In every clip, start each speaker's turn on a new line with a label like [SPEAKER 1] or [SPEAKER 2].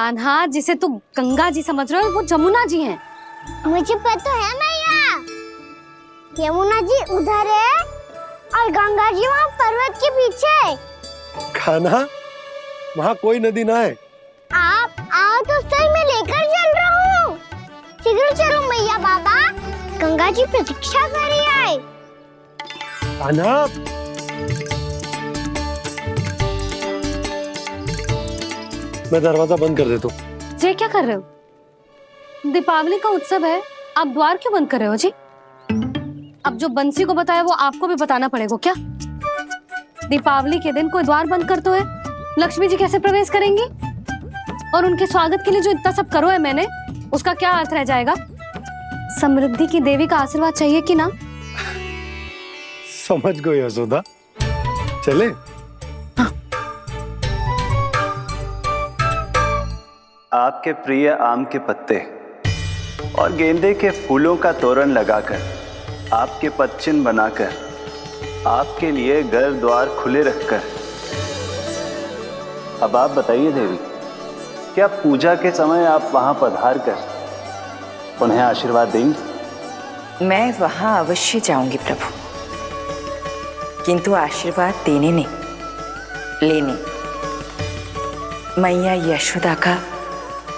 [SPEAKER 1] कान्हा, जिसे तू गंगा जी समझ रहे हो वो जमुना जी हैं।
[SPEAKER 2] मुझे पता है मैया, यमुना जी उधर है और गंगा जी वहाँ पर्वत के पीछे।
[SPEAKER 3] कान्हा, वहाँ कोई नदी ना है।
[SPEAKER 2] आप आओ तो सही, मैं लेकर चल रहा हूँ। शीघ्र चलो मैया बाबा, गंगा जी प्रतीक्षा कर रही है।
[SPEAKER 3] कान्हा, मैं दरवाजा बंद कर देता हूँ।
[SPEAKER 1] ये क्या कर रहे हो? दीपावली का उत्सव है, आप द्वार क्यों बंद कर रहे हो जी? अब जो बंसी को बताया वो आपको भी बताना पड़ेगा क्या? दीपावली के दिन कोई द्वार बंद कर तो है, लक्ष्मी जी कैसे प्रवेश करेंगी? और उनके स्वागत के लिए जो इतना सब करो है मैंने, उसका क्या अर्थ रह जाएगा? समृद्धि की देवी का आशीर्वाद चाहिए कि ना?
[SPEAKER 3] समझ गई यशोदा, चले?
[SPEAKER 1] हाँ।
[SPEAKER 4] आपके प्रिय आम के पत्ते और गेंदे के फूलों का तोरण लगाकर, आपके पदचिन्ह बनाकर, आपके लिए घर द्वार खुले रखकर, अब आप बताइए देवी, क्या पूजा के समय आप वहां पधार कर उन्हें आशीर्वाद देंगी?
[SPEAKER 5] मैं वहां अवश्य जाऊंगी प्रभु, किंतु आशीर्वाद देने नहीं, लेने, मैया यशोदा का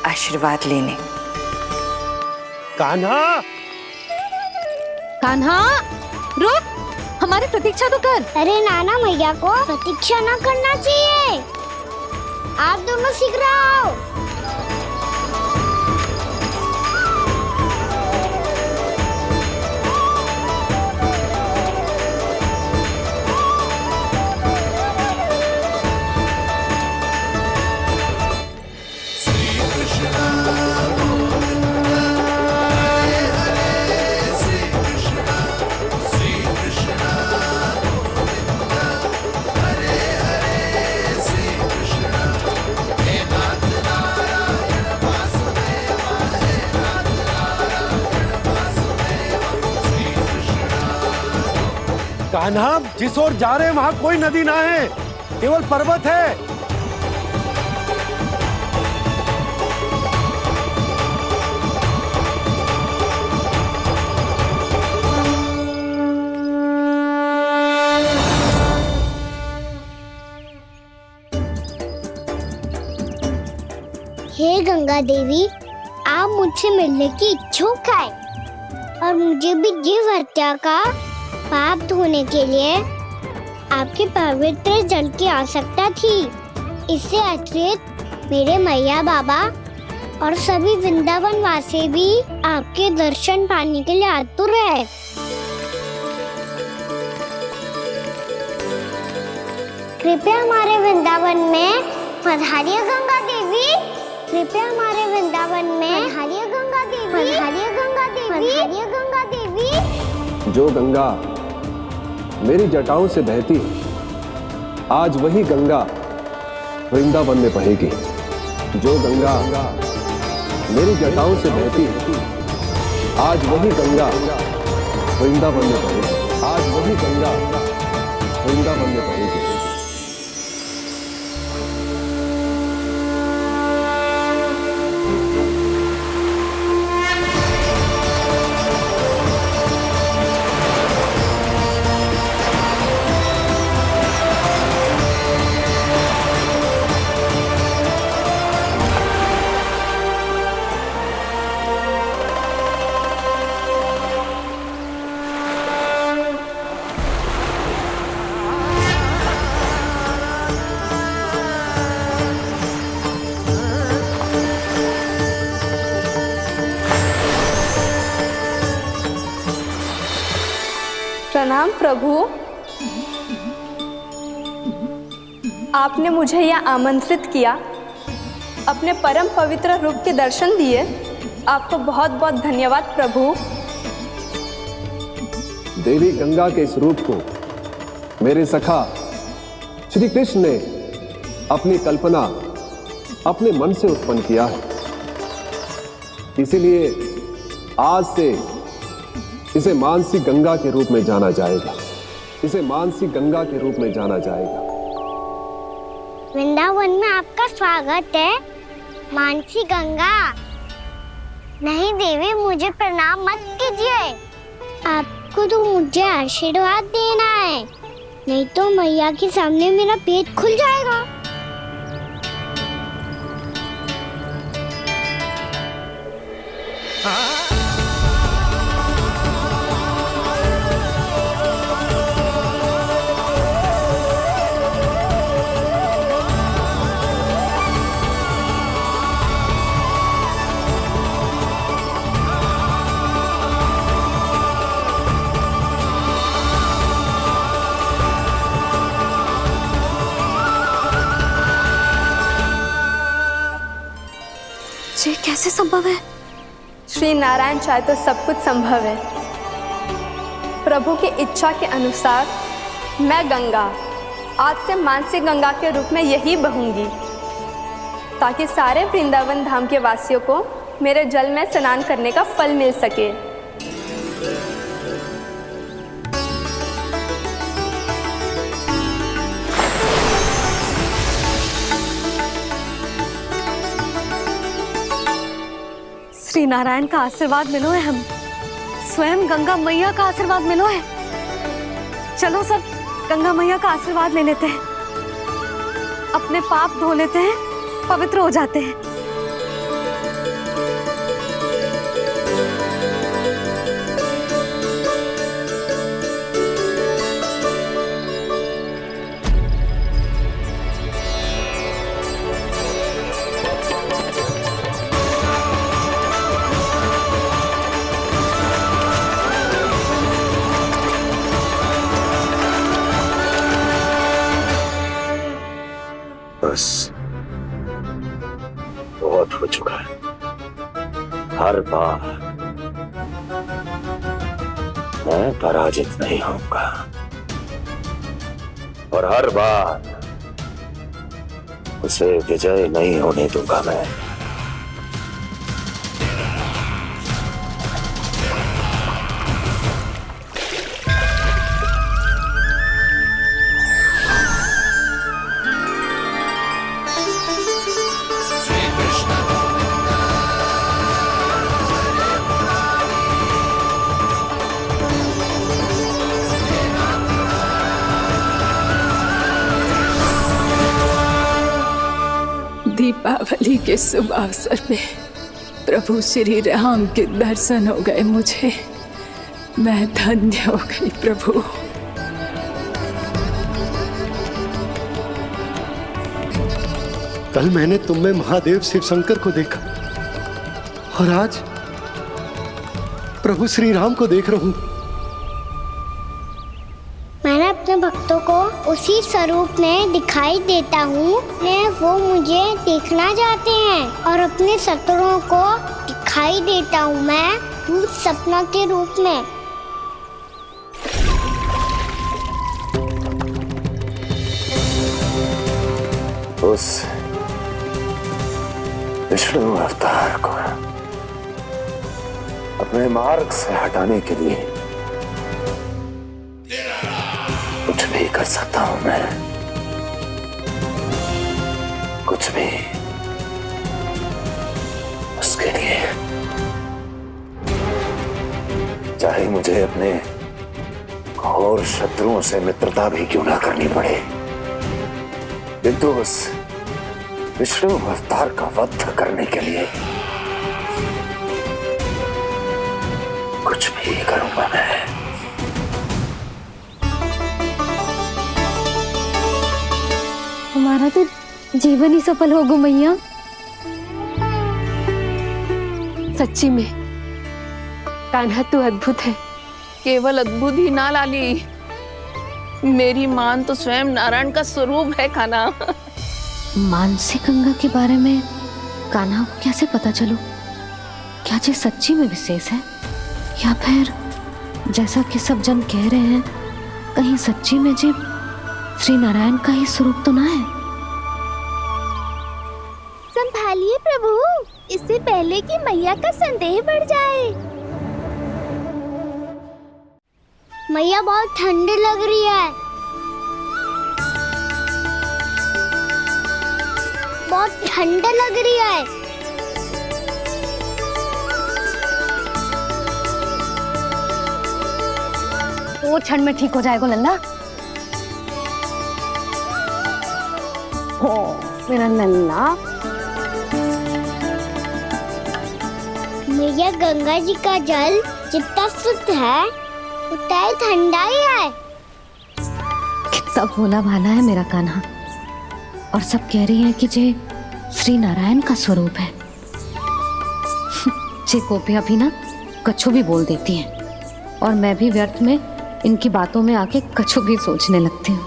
[SPEAKER 5] आशीर्वाद लेने।
[SPEAKER 3] कान्हा,
[SPEAKER 1] कान्हा, रुक, हमारी प्रतीक्षा तो कर।
[SPEAKER 2] अरे नाना, मैया को प्रतीक्षा ना करना चाहिए। आप दोनों शीघ्र आओ।
[SPEAKER 3] कान्हा, जिस ओर जा रहे हैं वहाँ कोई नदी ना है, केवल पर्वत है।
[SPEAKER 2] हे गंगा देवी, आप मुझसे मिलने की इच्छुक है और मुझे भी जीव हत्या का पाप धोने के लिए आपके पवित्र जल की आवश्यकता थी। इससे अतिरिक्त मेरे मैया बाबा और सभी वृंदावन वासी भी आपके दर्शन पाने के लिए आतुर है। कृपया हमारे वृंदावन में पधारिए गंगा देवी। कृपया हमारे वृंदावन में पधारिए गंगा देवी। पधारिए गंगा देवी। पधारिए गंगा देवी।
[SPEAKER 6] जो गंगा मेरी जटाओं से बहती है, आज वही गंगा वृंदावन में बहेगी। जो गंगा मेरी जटाओं से बहती है, आज वही गंगा वृंदावन में बहेगी। आज वही गंगा वृंदावन में बहेगी।
[SPEAKER 7] प्रणाम प्रभु, आपने मुझे यह आमंत्रित किया, अपने परम पवित्र रूप के दर्शन दिए, आपको बहुत बहुत धन्यवाद प्रभु।
[SPEAKER 6] देवी गंगा के इस रूप को मेरे सखा श्री कृष्ण ने अपनी कल्पना अपने मन से उत्पन्न किया है, इसीलिए आज से इसे मानसी गंगा के रूप में जाना जाएगा। इसे मानसी गंगा के रूप में जाना जाएगा।
[SPEAKER 2] वृंदावन में आपका स्वागत है। मानसी गंगा। नहीं देवी, मुझे प्रणाम मत कीजिए। आपको तो मुझे आशीर्वाद देना है, नहीं तो मैया के सामने मेरा पेट खुल जाएगा।
[SPEAKER 1] ये कैसे संभव है?
[SPEAKER 7] श्री नारायण चाहे तो सब कुछ संभव है। प्रभु की इच्छा के अनुसार मैं गंगा आज से मानसी गंगा के रूप में यही बहूंगी, ताकि सारे वृंदावन धाम के वासियों को मेरे जल में स्नान करने का फल मिल सके।
[SPEAKER 1] श्री नारायण का आशीर्वाद मिलो है, हम स्वयं गंगा मैया का आशीर्वाद मिलो है। चलो सब गंगा मैया का आशीर्वाद ले लेते हैं, अपने पाप धो लेते हैं, पवित्र हो जाते हैं।
[SPEAKER 8] बस बहुत हो चुका है। हर बार मैं पराजित नहीं होऊंगा और हर बार उसे विजय नहीं होने दूंगा मैं।
[SPEAKER 9] दीपावली के शुभ अवसर पे प्रभु श्री राम के दर्शन हो गए मुझे। मैं धन्य हो गई प्रभु।
[SPEAKER 3] कल मैंने तुम में महादेव शिव शंकर को देखा और आज प्रभु श्री राम को देख रहा हूं।
[SPEAKER 2] मैंने अपने भक्तों को उसी स्वरूप में दिखाई देता हूँ, वो मुझे देखना चाहते हैं और अपने शत्रुओं को दिखाई देता हूँ मैं भूत सपना के रूप में।
[SPEAKER 8] उस विष्णु अवतार को अपने मार्ग से हटाने के लिए कुछ भी कर सकता हूं मैं, कुछ भी। उसके लिए चाहे मुझे अपने घोर शत्रुओं से मित्रता भी क्यों ना करनी पड़े, किंतु उस विष्णु अवतार का वध करने के लिए कुछ भी करूंगा मैं।
[SPEAKER 1] हमारा तो जीवन ही सफल होगा मैया। सच्ची में कान्हा तू अद्भुत है।
[SPEAKER 9] केवल अद्भुत ही ना लाली, मेरी मान तो स्वयं नारायण का स्वरूप है कान्हा।
[SPEAKER 1] मानसी गंगा के बारे में कान्हा को कैसे पता चलो? क्या ये सच्ची में विशेष है या फिर जैसा कि सब जन कह रहे हैं, कहीं सच्ची में जी श्री नारायण का ही स्वरूप तो ना है?
[SPEAKER 2] संभालिए प्रभु, इससे पहले कि मैया का संदेह बढ़ जाए। मैया बहुत ठंडी लग रही है, बहुत ठंडा लग रही है।
[SPEAKER 1] 2 क्षण में ठीक हो जाएगा लल्ला। हो मेरा लल्ला।
[SPEAKER 2] मैया गंगा जी का जल जितना शुद्ध है उतना ही ठंडा ही है।
[SPEAKER 1] कितना भोला भाला है मेरा कान्हा। और सब कह रही हैं कि ये श्री नारायण का स्वरूप है। ये गोपियां भी ना कछु भी बोल देती हैं और मैं भी व्यर्थ में इनकी बातों में आके कछु भी सोचने लगती हूँ।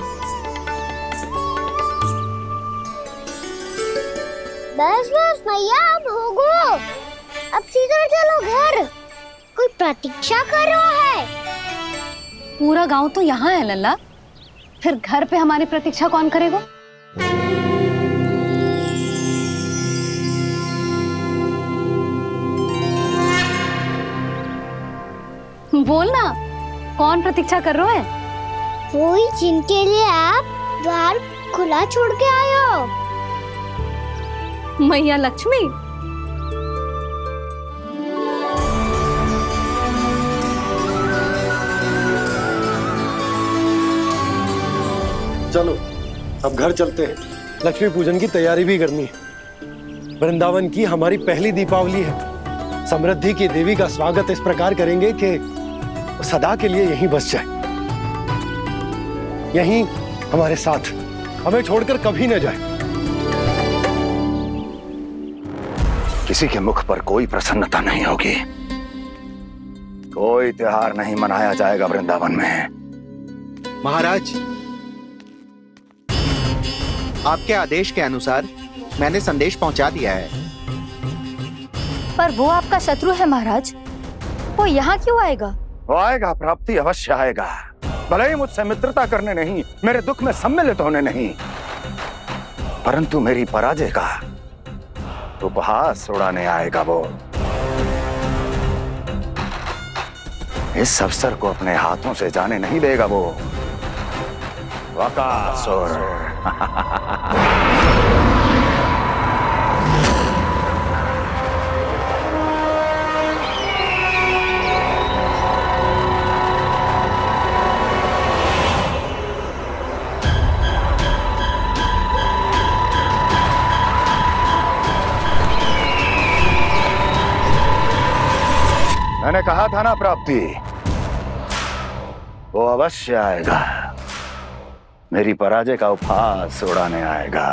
[SPEAKER 2] बस बस मैया अब होगो, अब सीधा चलो घर। कोई प्रतीक्षा कर रहा है।
[SPEAKER 1] पूरा गांव तो यहाँ है लल्ला, फिर घर पे हमारी प्रतीक्षा कौन करेगा? बोल ना, कौन प्रतीक्षा कर रहे हैं?
[SPEAKER 2] वही जिनके लिए आप द्वार खुला छोड़ के आए हो।
[SPEAKER 1] मैया लक्ष्मी।
[SPEAKER 3] चलो अब घर चलते हैं। लक्ष्मी पूजन की तैयारी भी करनी है। वृंदावन की हमारी पहली दीपावली है। समृद्धि की देवी का स्वागत इस प्रकार करेंगे कि सदा के लिए यहीं बस जाए, यहीं हमारे साथ, हमें छोड़कर कभी न जाए।
[SPEAKER 8] किसी के मुख पर कोई प्रसन्नता नहीं होगी, कोई त्योहार नहीं मनाया जाएगा वृंदावन में।
[SPEAKER 10] महाराज, आपके आदेश के अनुसार मैंने संदेश पहुंचा दिया है।
[SPEAKER 11] पर वो आपका शत्रु है महाराज, वो यहाँ क्यों आएगा?
[SPEAKER 8] वो आएगा, प्राप्ति अवश्य आएगा। भले ही मुझसे मित्रता करने नहीं, मेरे दुख में सम्मिलित होने नहीं, परंतु मेरी पराजय का उपहास उड़ाने आएगा वो। इस अवसर को अपने हाथों से जाने नहीं देगा वो। वकासुर। मैंने कहा था ना प्राप्ति, वो अवश्य आएगा, मेरी पराजय का उपहास उड़ाने आएगा।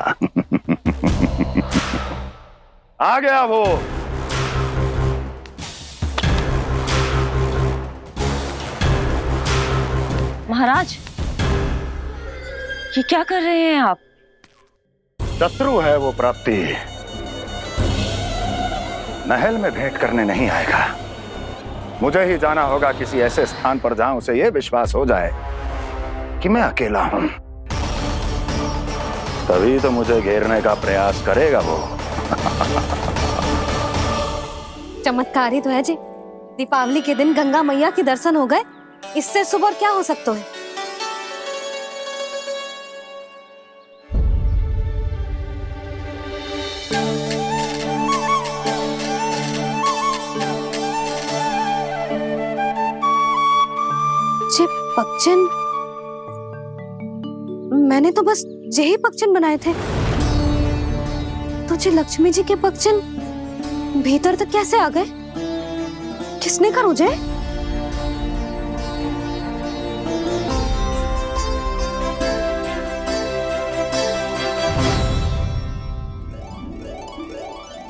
[SPEAKER 8] आ गया वो।
[SPEAKER 5] महाराज, ये क्या कर रहे हैं आप?
[SPEAKER 8] शत्रु है वो प्राप्ति, महल में भेंट करने नहीं आएगा। मुझे ही जाना होगा किसी ऐसे स्थान पर जहां उसे यह विश्वास हो जाए कि मैं अकेला हूं, तभी तो मुझे घेरने का प्रयास करेगा वो।
[SPEAKER 1] चमत्कार ही तो है जी। दीपावली के दिन गंगा मैया के दर्शन हो गए, इससे शुभ और क्या हो सकता है? पक्षन, मैंने तो बस यही पक्षन बनाए थे, तो जी लक्ष्मी जी के पक्षन भीतर तक कैसे आ गए? किसने कहा मुझे?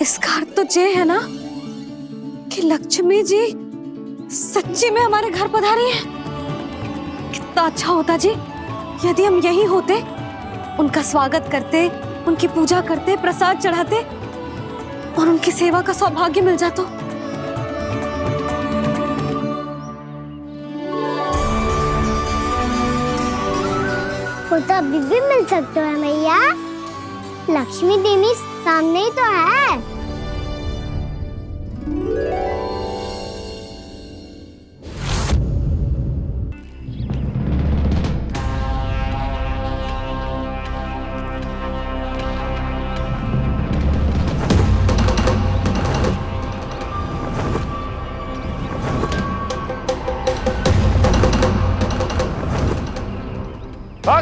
[SPEAKER 1] इसका अर्थ तो ये है ना कि लक्ष्मी जी सच्ची में हमारे घर पधारी है। कितना अच्छा होता जी यदि हम यही होते, उनका स्वागत करते, उनकी पूजा करते, प्रसाद चढ़ाते और उनकी सेवा का सौभाग्य मिल जाता।
[SPEAKER 2] वो तो अभी भी मिल सकते हैं मैया, लक्ष्मी देवी सामने ही तो है।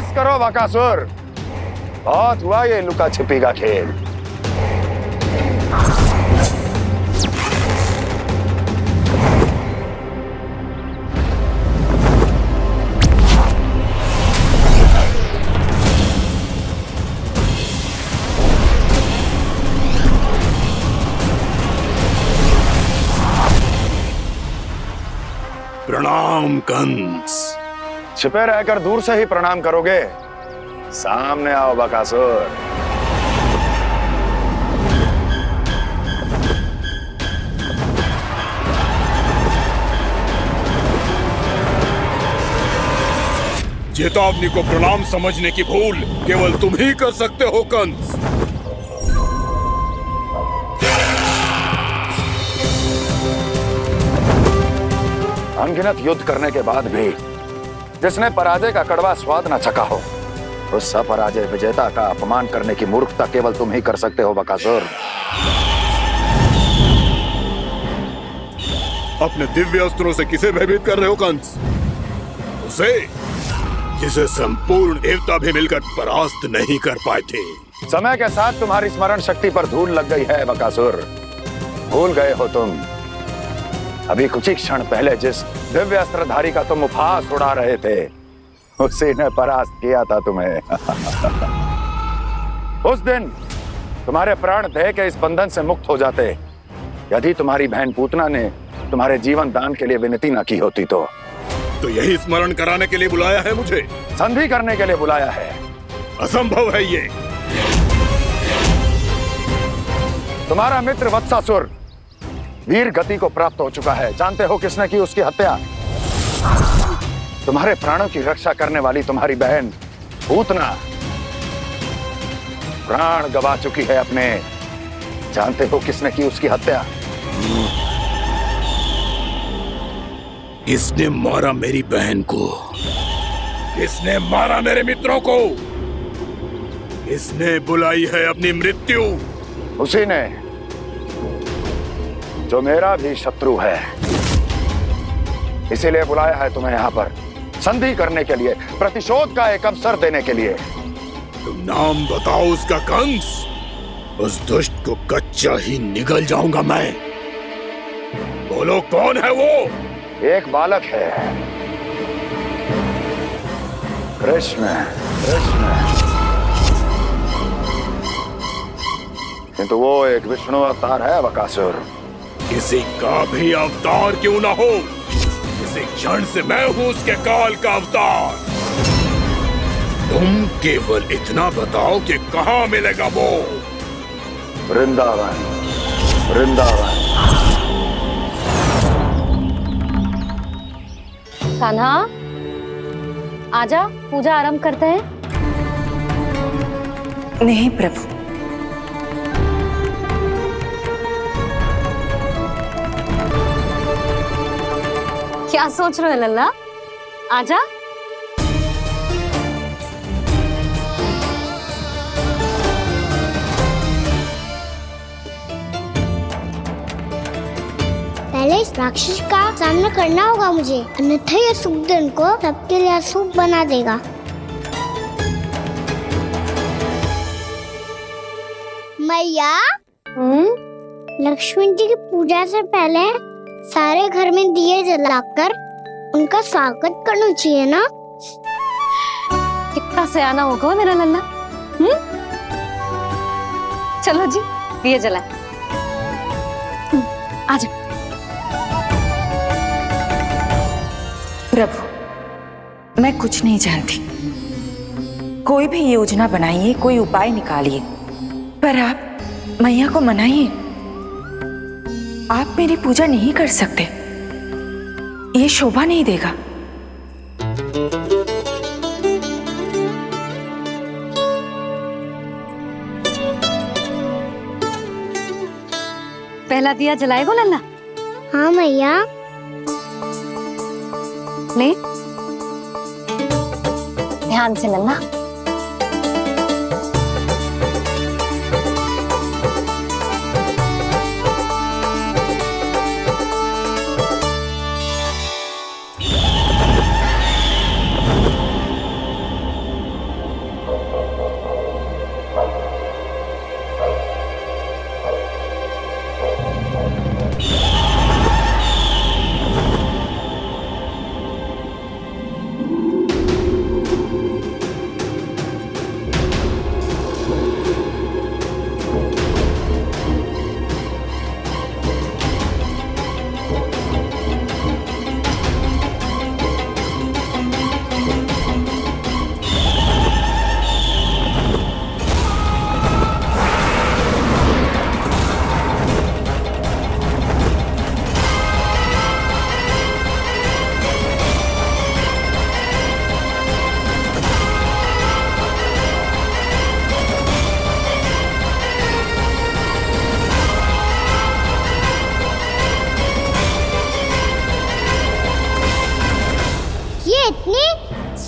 [SPEAKER 8] बस करो बकासुर, बहुत हुआ ये लुका छिपी का खेल।
[SPEAKER 12] प्रणाम कंस।
[SPEAKER 8] छिपे रहकर दूर से ही प्रणाम करोगे? सामने आओ बकासुर।
[SPEAKER 12] चेतावनी को प्रणाम समझने की भूल केवल तुम ही कर सकते हो कंस।
[SPEAKER 8] अनगिनत युद्ध करने के बाद भी जिसने पराजय का कड़वा स्वाद न चखा हो, उस अपराजय विजेता का अपमान करने की मूर्खता केवल तुम ही कर सकते हो बकासुर।
[SPEAKER 12] अपने दिव्य अस्त्रों से किसे भयभीत कर रहे हो कंस? उसे जिसे संपूर्ण देवता भी मिलकर परास्त नहीं कर पाए थे।
[SPEAKER 8] समय के साथ तुम्हारी स्मरण शक्ति पर धूल लग गई है बकासुर। भूल गए हो तुम अभी कुछ ही क्षण पहले जिस दिव्य अस्त्रधारी का तुम उपहास उड़ा रहे थे, उसी ने परास्त किया था तुम्हें। उस दिन तुम्हारे प्राण देह के इस बंधन से मुक्त हो जाते यदि तुम्हारी बहन पूतना ने तुम्हारे जीवन दान के लिए विनती न की होती तो
[SPEAKER 12] यही स्मरण कराने के लिए बुलाया है मुझे?
[SPEAKER 8] संधि करने के लिए बुलाया है।
[SPEAKER 12] असंभव है ये।
[SPEAKER 8] तुम्हारा मित्र वत्सासुर वीर गति को प्राप्त हो चुका है। जानते हो किसने की उसकी हत्या? तुम्हारे प्राणों की रक्षा करने वाली तुम्हारी बहन पूतना प्राण गवा चुकी है अपने। जानते हो किसने की उसकी हत्या?
[SPEAKER 12] किसने मारा मेरी बहन को? किसने मारा मेरे मित्रों को? किसने बुलाई है अपनी मृत्यु?
[SPEAKER 8] उसी ने जो मेरा भी शत्रु है। इसीलिए बुलाया है तुम्हें यहाँ पर संधि करने के लिए, प्रतिशोध का एक अवसर देने के लिए।
[SPEAKER 12] तुम नाम बताओ उसका कंस। उस दुष्ट को कच्चा ही निगल जाऊंगा मैं। बोलो कौन है वो?
[SPEAKER 8] एक बालक है, कृष्ण। किंतु वो एक विष्णु अवतार है बकासुर।
[SPEAKER 12] किसी का भी अवतार क्यों ना हो, इसी क्षण से मैं हूं उसके काल का अवतार। तुम केवल इतना बताओ कि कहां मिलेगा वो?
[SPEAKER 8] वृंदावन। वृंदावन।
[SPEAKER 1] कान्हा, आजा, पूजा आरंभ करते हैं।
[SPEAKER 5] नहीं प्रभु,
[SPEAKER 1] क्या सोच रहे हो लल्ला? आजा।
[SPEAKER 2] पहले इस राक्षस का सामना करना होगा मुझे, अन्यथा ये शुभ दिन को सबके लिए अशुभ बना देगा। मैया, लक्ष्मी जी की पूजा से पहले सारे घर में दिए जलाकर उनका स्वागत करना चाहिए ना?
[SPEAKER 1] कितना सयाना होगा मेरा लल्ला। चलो जी, दिए जलाए। आजा।
[SPEAKER 5] प्रभु, मैं कुछ नहीं जानती। कोई भी योजना बनाइए, कोई उपाय निकालिए, पर आप मैया को मनाइए। आप मेरी पूजा नहीं कर सकते, ये शोभा नहीं देगा।
[SPEAKER 1] पहला दिया जलाएगो लल्ला?
[SPEAKER 2] हाँ मैया।
[SPEAKER 1] ले, ध्यान से लल्ला।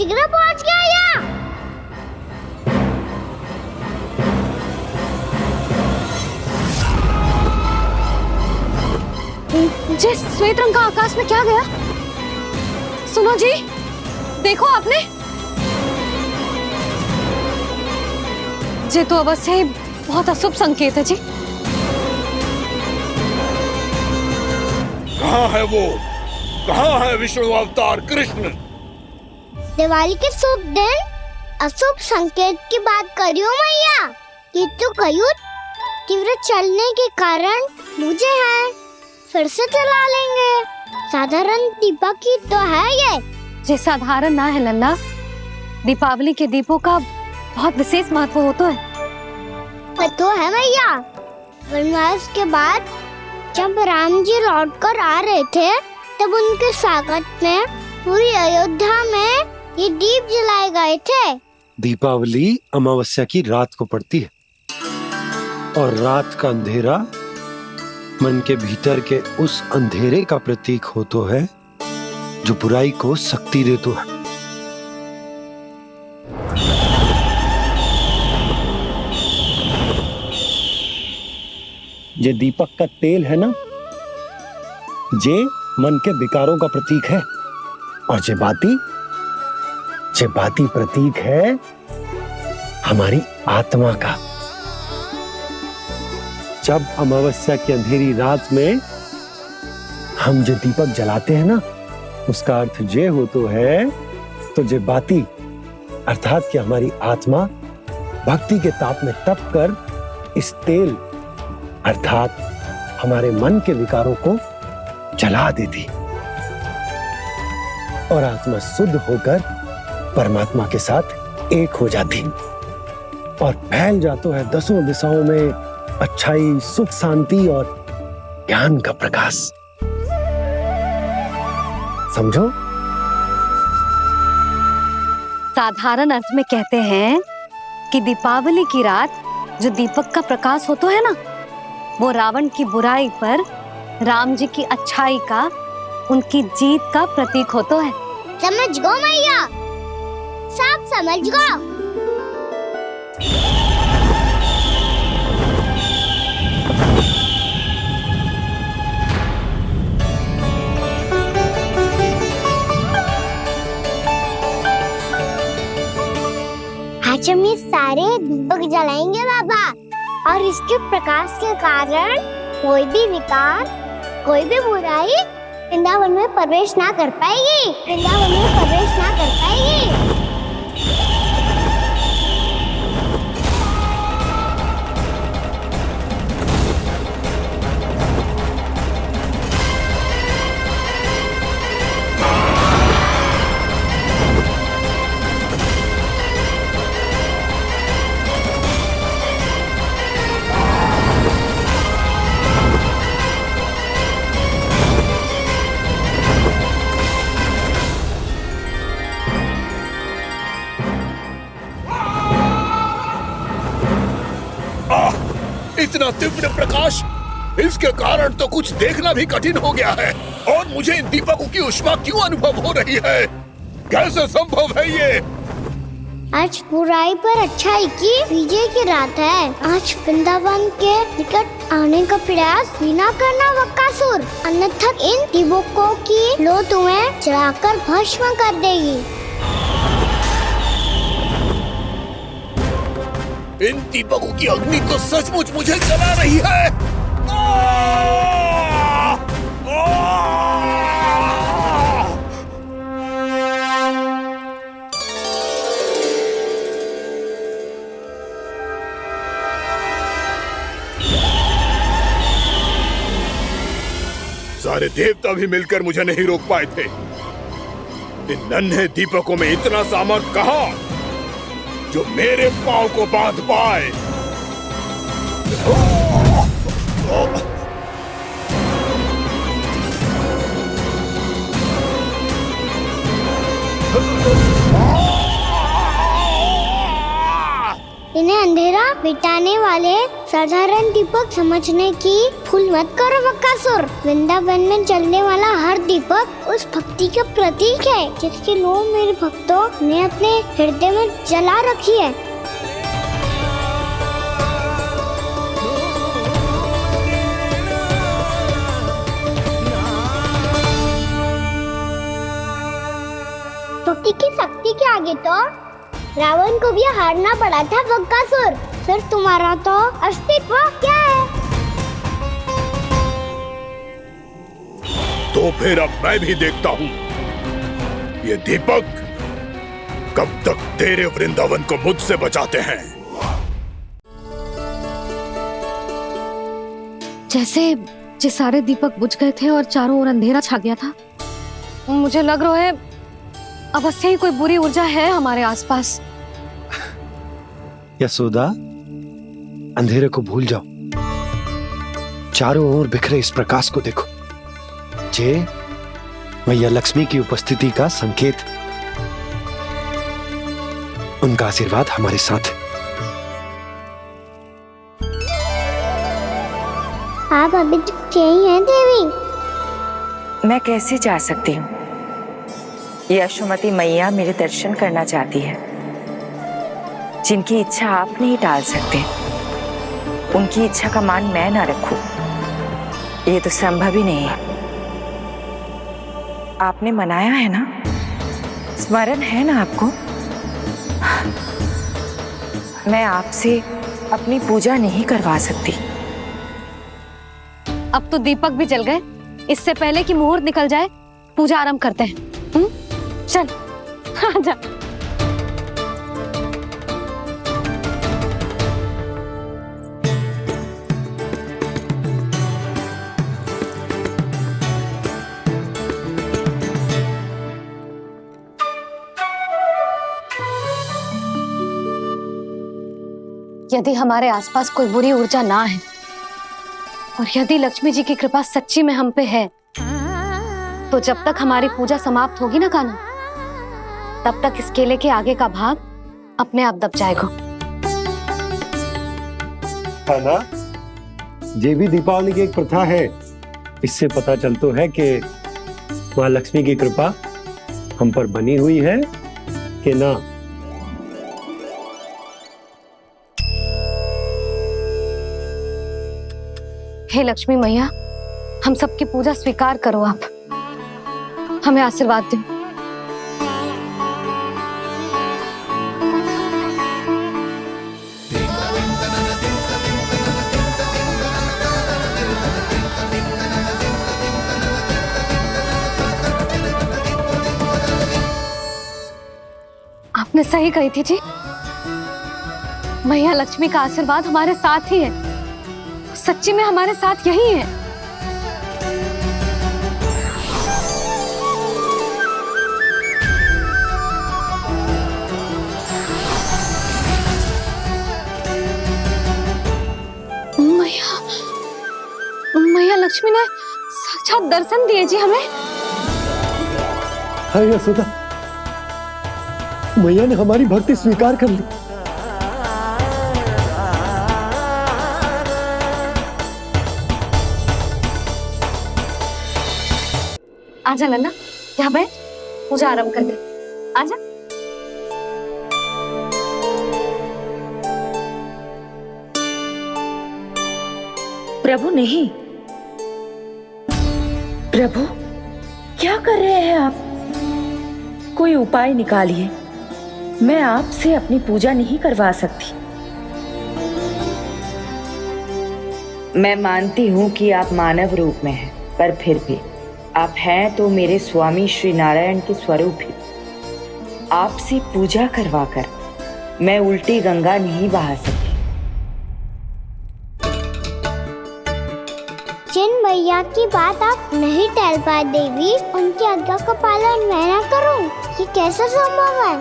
[SPEAKER 2] शीघ्र पहुंच गया यहाँ।
[SPEAKER 1] जी, श्वेत रंग का आकाश में क्या गया? सुनो जी, देखो आपने। ये तो अवश्य ही बहुत अशुभ संकेत है जी।
[SPEAKER 12] कहाँ है वो? कहाँ है विष्णु अवतार कृष्ण?
[SPEAKER 2] दिवाली के शुभ दिन अशुभ संकेत की बात करियो मैया। ये तो कयूत तीव्र चलने के कारण मुझे है, फिर से चला लेंगे। साधारण दीपक ही तो है ये
[SPEAKER 1] साधारण ना है लल्ला। दीपावली के दीपों का बहुत विशेष महत्व होता है।
[SPEAKER 2] तो है मैया। वनवास के बाद जब राम जी लौट कर आ रहे थे तब उनके स्वागत में पूरी अयोध्या में ये दीप जलाए गए थे।
[SPEAKER 3] दीपावली अमावस्या की रात को पड़ती है और रात का अंधेरा मन के भीतर के उस अंधेरे का प्रतीक हो तो है जो बुराई को शक्ति दे तो है। ये दीपक का तेल है ना, जे मन के विकारों का प्रतीक है। और जे बाती प्रतीक है हमारी आत्मा का। जब अमावस्या की अंधेरी रात में हम जो दीपक जलाते हैं ना, उसका अर्थ ये हो तो है, तो जे बाती अर्थात कि हमारी आत्मा भक्ति के ताप में तप कर इस तेल अर्थात हमारे मन के विकारों को जला देती और आत्मा शुद्ध होकर परमात्मा के साथ एक हो जाती और फैल जाता है दसों दिशाओं में अच्छाई, सुख, शांति और ज्ञान का प्रकाश। समझो?
[SPEAKER 1] साधारण अर्थ में कहते हैं कि दीपावली की रात जो दीपक का प्रकाश होता है ना, वो रावण की बुराई पर राम जी की अच्छाई का, उनकी जीत का प्रतीक होता है।
[SPEAKER 2] समझ गो मैया, सब समझ गो। आज हम ये सारे दीपक जलाएंगे बाबा, और इसके प्रकाश के कारण कोई भी विकार, कोई भी बुराई वृंदावन में प्रवेश ना कर पाएगी, वृंदावन में प्रवेश ना कर पाएगी।
[SPEAKER 12] इतना तीव्र प्रकाश, इसके कारण तो कुछ देखना भी कठिन हो गया है। और मुझे इन दीपकों की ऊष्मा क्यों अनुभव हो रही है? कैसे संभव है ये?
[SPEAKER 2] आज बुराई पर अच्छाई की विजय की रात है। आज वृंदावन के निकट आने का प्रयास भी ना करना बकासुर, अन्यथा इन दीपकों की लो तुम्हें जलाकर भस्म कर देगी।
[SPEAKER 12] इन दीपकों की अग्नि तो सचमुच मुझे जला रही है। सारे देवता भी मिलकर मुझे नहीं रोक पाए थे। इन नन्हे दीपकों में इतना सामर्थ्य कहां जो मेरे पांव को बांध पाए।
[SPEAKER 2] इन्हें अंधेरा मिटाने वाले साधारण दीपक समझने की भूल मत करो बकासुर। वृंदावन में जलने वाला हर दीपक उस भक्ति का प्रतीक है जिसकी लौ मेरे भक्तों ने अपने हृदय में जला रखी है। भक्ति की शक्ति के आगे तो रावण को भी हारना पड़ा था बकासुर। फिर तुम्हारा तो अस्तित्व क्या है?
[SPEAKER 12] तो फिर अब मैं भी देखता हूँ ये दीपक कब तक तेरे वृंदावन को मुझसे बचाते हैं।
[SPEAKER 1] जैसे सारे दीपक बुझ गए थे और चारों ओर अंधेरा छा गया था, मुझे लग रहा है अवश्य ही कोई बुरी ऊर्जा है हमारे आसपास।
[SPEAKER 3] यशोदा, अंधेरे को भूल जाओ, चारों ओर बिखरे इस प्रकाश को देखो। जे मैया लक्ष्मी की उपस्थिति का संकेत, उनका आशीर्वाद हमारे साथ है।
[SPEAKER 2] आप अभी तक यही हैं देवी?
[SPEAKER 5] मैं कैसे जा सकती हूँ? यशोमती मैया मेरे दर्शन करना चाहती है। जिनकी इच्छा आप नहीं टाल सकते, उनकी इच्छा का मान मैं ना रखूं, ये तो संभव ही नहीं है। आपने मनाया है ना, स्मरण है ना आपको? मैं आपसे अपनी पूजा नहीं करवा सकती।
[SPEAKER 1] अब तो दीपक भी जल गए, इससे पहले कि मुहूर्त निकल जाए पूजा आरंभ करते हैं। चल आजा। यदि हमारे आसपास कोई बुरी ऊर्जा ना है और यदि लक्ष्मी जी की कृपा सच्ची में हम पे है, तो जब तक हमारी पूजा समाप्त होगी ना कान्हा, तब तक इस केले के आगे का भाग अपने आप दब जाएगा।
[SPEAKER 3] कान्हा, ये भी दीपावली की एक प्रथा है। इससे पता चलता है कि माँ लक्ष्मी की कृपा हम पर बनी हुई है कि ना।
[SPEAKER 1] हे लक्ष्मी मैया, हम सबकी पूजा स्वीकार करो, आप हमें आशीर्वाद दो। आपने सही कही थी जी, मैया लक्ष्मी का आशीर्वाद हमारे साथ ही है, सच्ची में हमारे साथ यही है। मैया लक्ष्मी ने साक्षात दर्शन दिए जी हमें।
[SPEAKER 3] हाँ यशोदा, मैया ने हमारी भक्ति स्वीकार कर ली।
[SPEAKER 1] आजा नन्ना, यहाँ बैठ, पूजा आरंभ कर दे। आजा।
[SPEAKER 5] प्रभु नहीं, प्रभु क्या कर रहे हैं आप? कोई उपाय निकालिए, मैं आपसे अपनी पूजा नहीं करवा सकती। मैं मानती हूँ कि आप मानव रूप में हैं, पर फिर भी आप हैं तो मेरे स्वामी श्री नारायण के स्वरूप ही। आपसे पूजा करवाकर मैं उल्टी गंगा नहीं बहा सकती।
[SPEAKER 2] जिन मैया की बात आप नहीं टाल पाए देवी, उनकी आज्ञा का पालन मैं ना करूं, ये कैसा संभव है?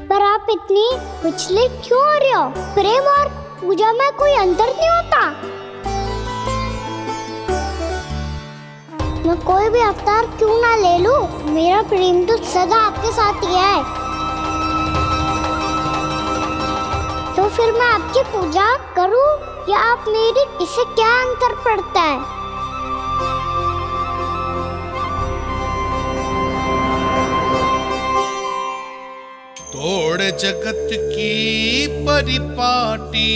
[SPEAKER 2] पर आप इतनी विचलित क्यों हो रहे हो? प्रेम और पूजा में कोई अंतर नहीं होता। मैं कोई भी अवतार क्यों ना ले लूं, मेरा प्रेम तो सदा आपके साथ ही है। तो फिर मैं आपकी पूजा करूं या आप मेरी, इससे क्या अंतर पड़ता है?
[SPEAKER 12] तोड़ जगत की परिपाटी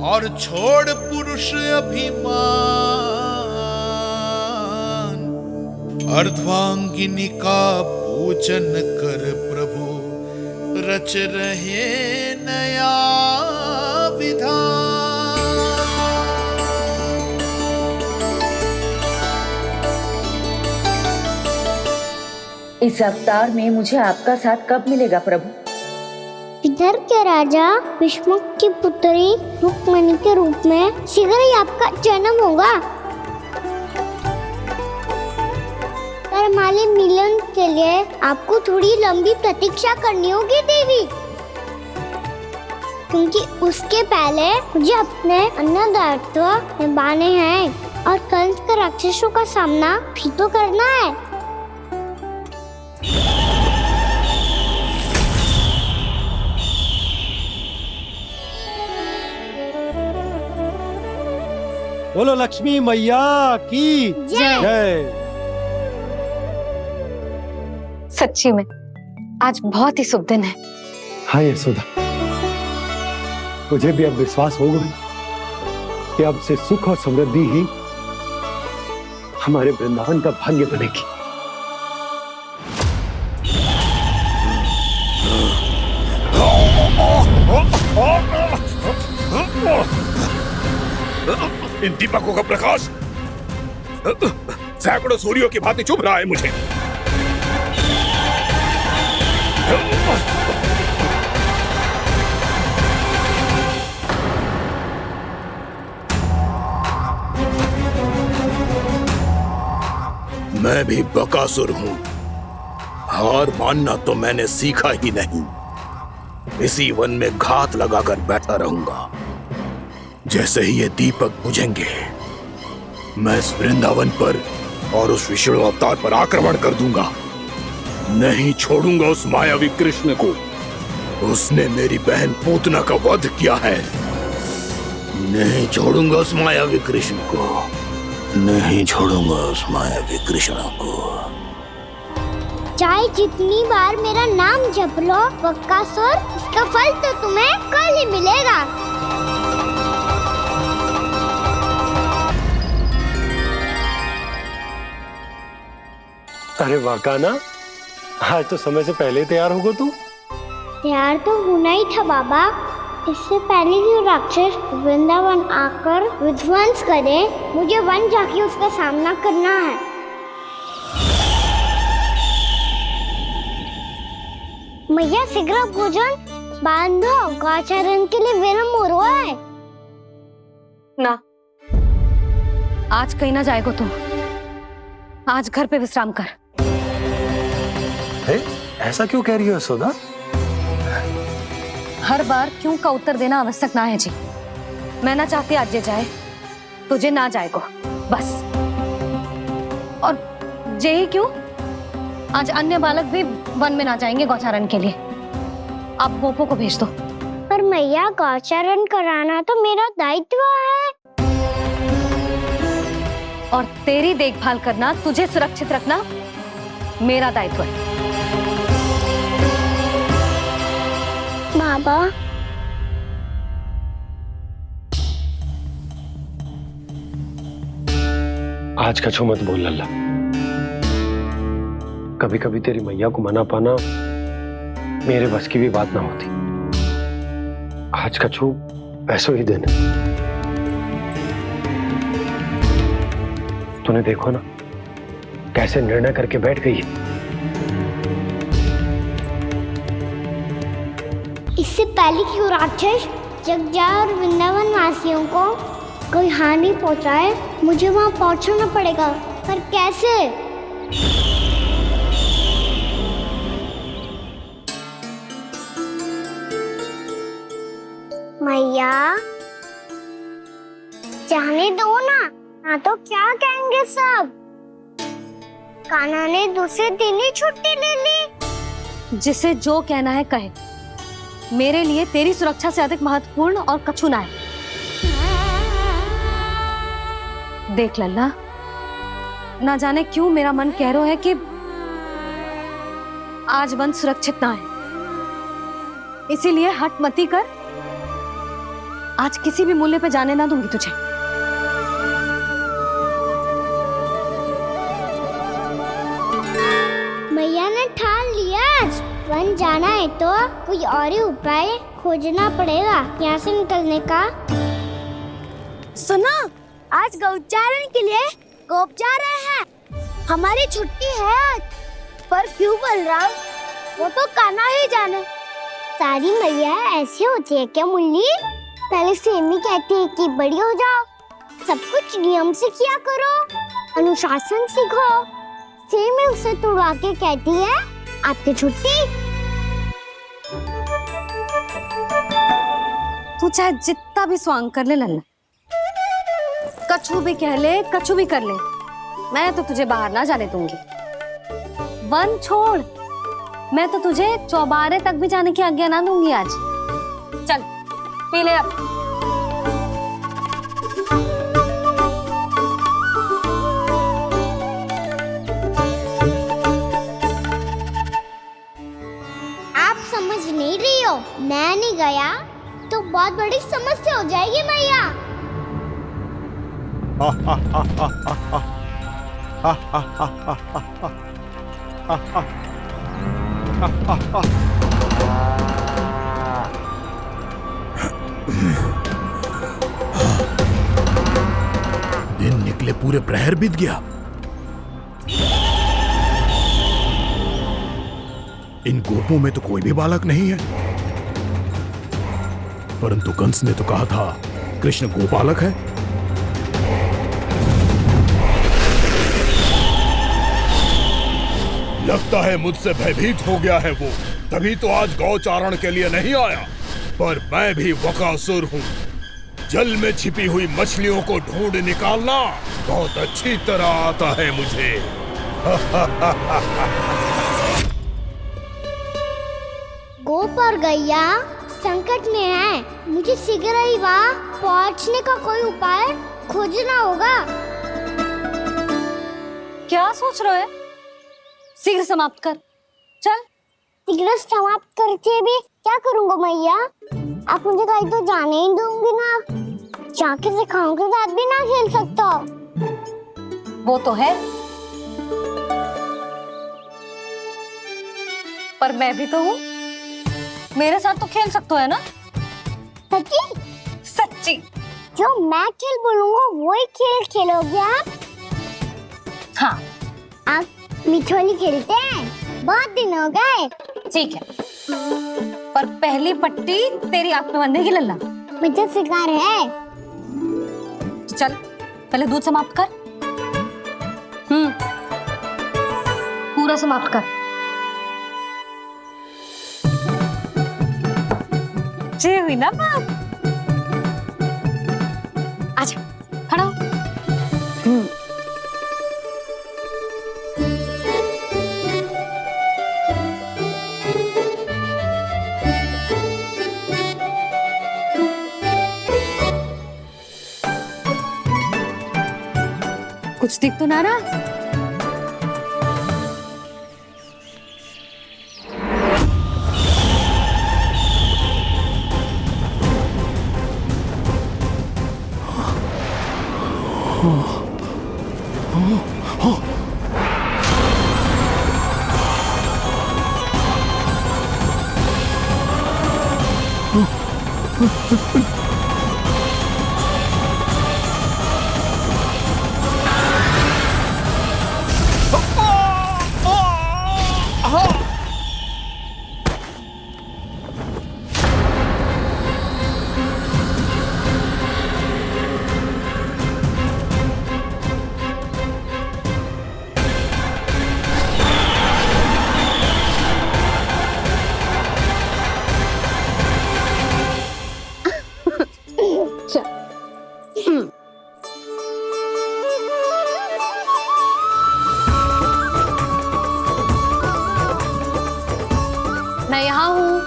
[SPEAKER 12] और छोड़ पुरुष अभिमान, अर्धांगिनी का पूजन कर प्रभु, रच रहे नया विधान।
[SPEAKER 5] इस अवतार में मुझे आपका साथ कब मिलेगा प्रभु?
[SPEAKER 2] इधर के राजा भीष्मक की पुत्री रुक्मिणी के रूप में शीघ्र ही आपका जन्म होगा। पर हमारे मिलन के लिए आपको थोड़ी लंबी प्रतीक्षा करनी होगी देवी, क्योंकि उसके पहले मुझे अपने अन्य दायित्व निभाने हैं और कंस के राक्षसों का सामना भी तो करना है।
[SPEAKER 3] बोलो लक्ष्मी मैया की जय।
[SPEAKER 1] सच्ची में आज बहुत ही शुभ दिन है।
[SPEAKER 3] हाँ यशोदा, मुझे भी अब विश्वास होगा कि अब से सुख और समृद्धि ही हमारे वृंदावन का भाग्य बनेगी।
[SPEAKER 12] इन दीपकों का प्रकाश सैकड़ों सूर्यों की भांति चुभ रहा है मुझे। मैं भी बकासुर हूं, हार मानना तो मैंने सीखा ही नहीं। इसी वन में घात लगाकर बैठा रहूंगा। जैसे ही ये दीपक बुझेंगे, मैं इस वृंदावन पर और उस विष्णु अवतार पर आक्रमण कर दूंगा। नहीं छोड़ूंगा उस मायावी कृष्ण को। उसने मेरी बहन पूतना का वध किया है। नहीं छोड़ूंगा उस मायावी कृष्ण को। नहीं छोड़ूंगा उस मायावी कृष्ण को।
[SPEAKER 2] चाहे जितनी बार मेरा नाम जप लो बकासुर, इसका फल तो तुम्हें कल ही मिलेगा।
[SPEAKER 3] अरे वाकाना, आज तो समय से पहले तैयार होगा तू।
[SPEAKER 2] तैयार तो होना ही था बाबा। इससे पहले कि राक्षस वृंदावन आकर विध्वंस करे, मुझे वन जाके उसका सामना करना है। मैया शीघ्र भोजन बांधो, गौचरण के लिए विलंब हो रहा है।
[SPEAKER 1] ना, आज कहीं ना जाएगा तू। आज घर पे विश्राम कर।
[SPEAKER 3] ऐसा क्यों कह रही हो यशोदा?
[SPEAKER 1] हर बार क्यों का उत्तर देना आवश्यक ना है जी। मैं ना चाहती आज ये जाए, तुझे ना जाएगा बस। और यही क्यों, आज अन्य बालक भी वन में ना जाएंगे गौचारण के लिए। आप गोपो को भेज दो।
[SPEAKER 2] पर मैया गौचारण कराना तो मेरा दायित्व है।
[SPEAKER 1] और तेरी देखभाल करना, तुझे सुरक्षित रखना मेरा दायित्व है।
[SPEAKER 2] बाबा,
[SPEAKER 3] आज कछू मत बोल लल्ला। कभी कभी तेरी मैया को मना पाना मेरे बस की भी बात ना होती। आज कछू ऐसो ही दिन है। तूने देखो ना कैसे निर्णय करके बैठ गई है।
[SPEAKER 2] इससे पहले कि वो राक्षस जगजा और वृंदावन वासियों को कोई हानि पहुंचाए, मुझे वहां पहुंचना पड़ेगा। पर कैसे? मैया, जाने दो ना, तो क्या कहेंगे सब। कान्हा ने दूसरे दिन ही छुट्टी ले ली।
[SPEAKER 1] जिसे जो कहना है कहे, मेरे लिए तेरी सुरक्षा से अधिक महत्वपूर्ण और कछु ना है। देख लल्ला, ना जाने क्यों मेरा मन कह रहा है कि आज वन सुरक्षित ना है, इसीलिए हट मती कर। आज किसी भी मूल्य पे जाने ना दूंगी तुझे।
[SPEAKER 2] मैया ने ठान लिया, आज वन जाना है तो कोई और ही उपाय खोजना पड़ेगा यहाँ से निकलने का। सुनो, आज गौचारण के लिए गोप जा रहे हैं। हमारी छुट्टी है आज। पर क्यों बलराम? वो तो कान्हा ही जाने। सारी मैया ऐसी होती है क्या मुन्नी? पहले सेमी कहती है कि बड़ी हो जाओ, सब कुछ नियम से किया करो, अनुशासन सीखो। सेमी उसे तुड़वा के कहती है आपकी छुट्टी।
[SPEAKER 1] तू चाहे जितना भी स्वांग कर ले लल्ला, कछु भी कह ले, कछु भी कर ले, मैं तो तुझे बाहर ना जाने दूंगी। वन छोड़, मैं तो तुझे चौबारे तक भी जाने की आज्ञा ना दूंगी आज। चल पी ले अब।
[SPEAKER 2] आप समझ नहीं रही हो, मैं नहीं गया तो बहुत बड़ी समस्या हो जाएगी मैया।
[SPEAKER 12] दिन निकले पूरे प्रहर बीत गया। इन गोपों में तो कोई भी बालक नहीं है, परंतु कंस ने तो कहा था कृष्ण गोपालक है। लगता है मुझसे भयभीत हो गया है वो, तभी तो आज गौचारण के लिए नहीं आया। पर मैं भी वकासुर हूँ, जल में छिपी हुई मछलियों को ढूंढ निकालना बहुत अच्छी तरह आता है मुझे।
[SPEAKER 2] गोप और गैया संकट में है, मुझे शीघ्र ही वहाँ पहुँचने का कोई उपाय खोजना होगा।
[SPEAKER 1] क्या सोच रहे हो? शीघ्र समाप्त कर, चल।
[SPEAKER 2] शीघ्र समाप्त करके भी क्या करूँगा मैया? आप मुझे कहीं तो जाने ही दूंगी ना, जाके सिखाओं के साथ भी ना खेल सकता।
[SPEAKER 1] वो तो है, पर मैं भी तो हूँ, मेरे साथ तो खेल सकते हो है ना?
[SPEAKER 2] सच्ची?
[SPEAKER 1] सच्ची।
[SPEAKER 2] जो मैं खेल बोलूँगा वो ही खेल खेलोगे आप?
[SPEAKER 1] हाँ।
[SPEAKER 2] आप मिठोली खेलते हैं? बहुत दिन हो गए।
[SPEAKER 1] ठीक है, पर पहली पट्टी तेरी आंख में बंधेगी लल्ला।
[SPEAKER 2] मुझे शिकार है।
[SPEAKER 1] चल पहले दूध समाप्त कर। पूरा समाप्त कर। जे हुई ना बात। आजा, खड़ा हो। कुछ दिख तो ना रहा? मैं यहाँ हूँ।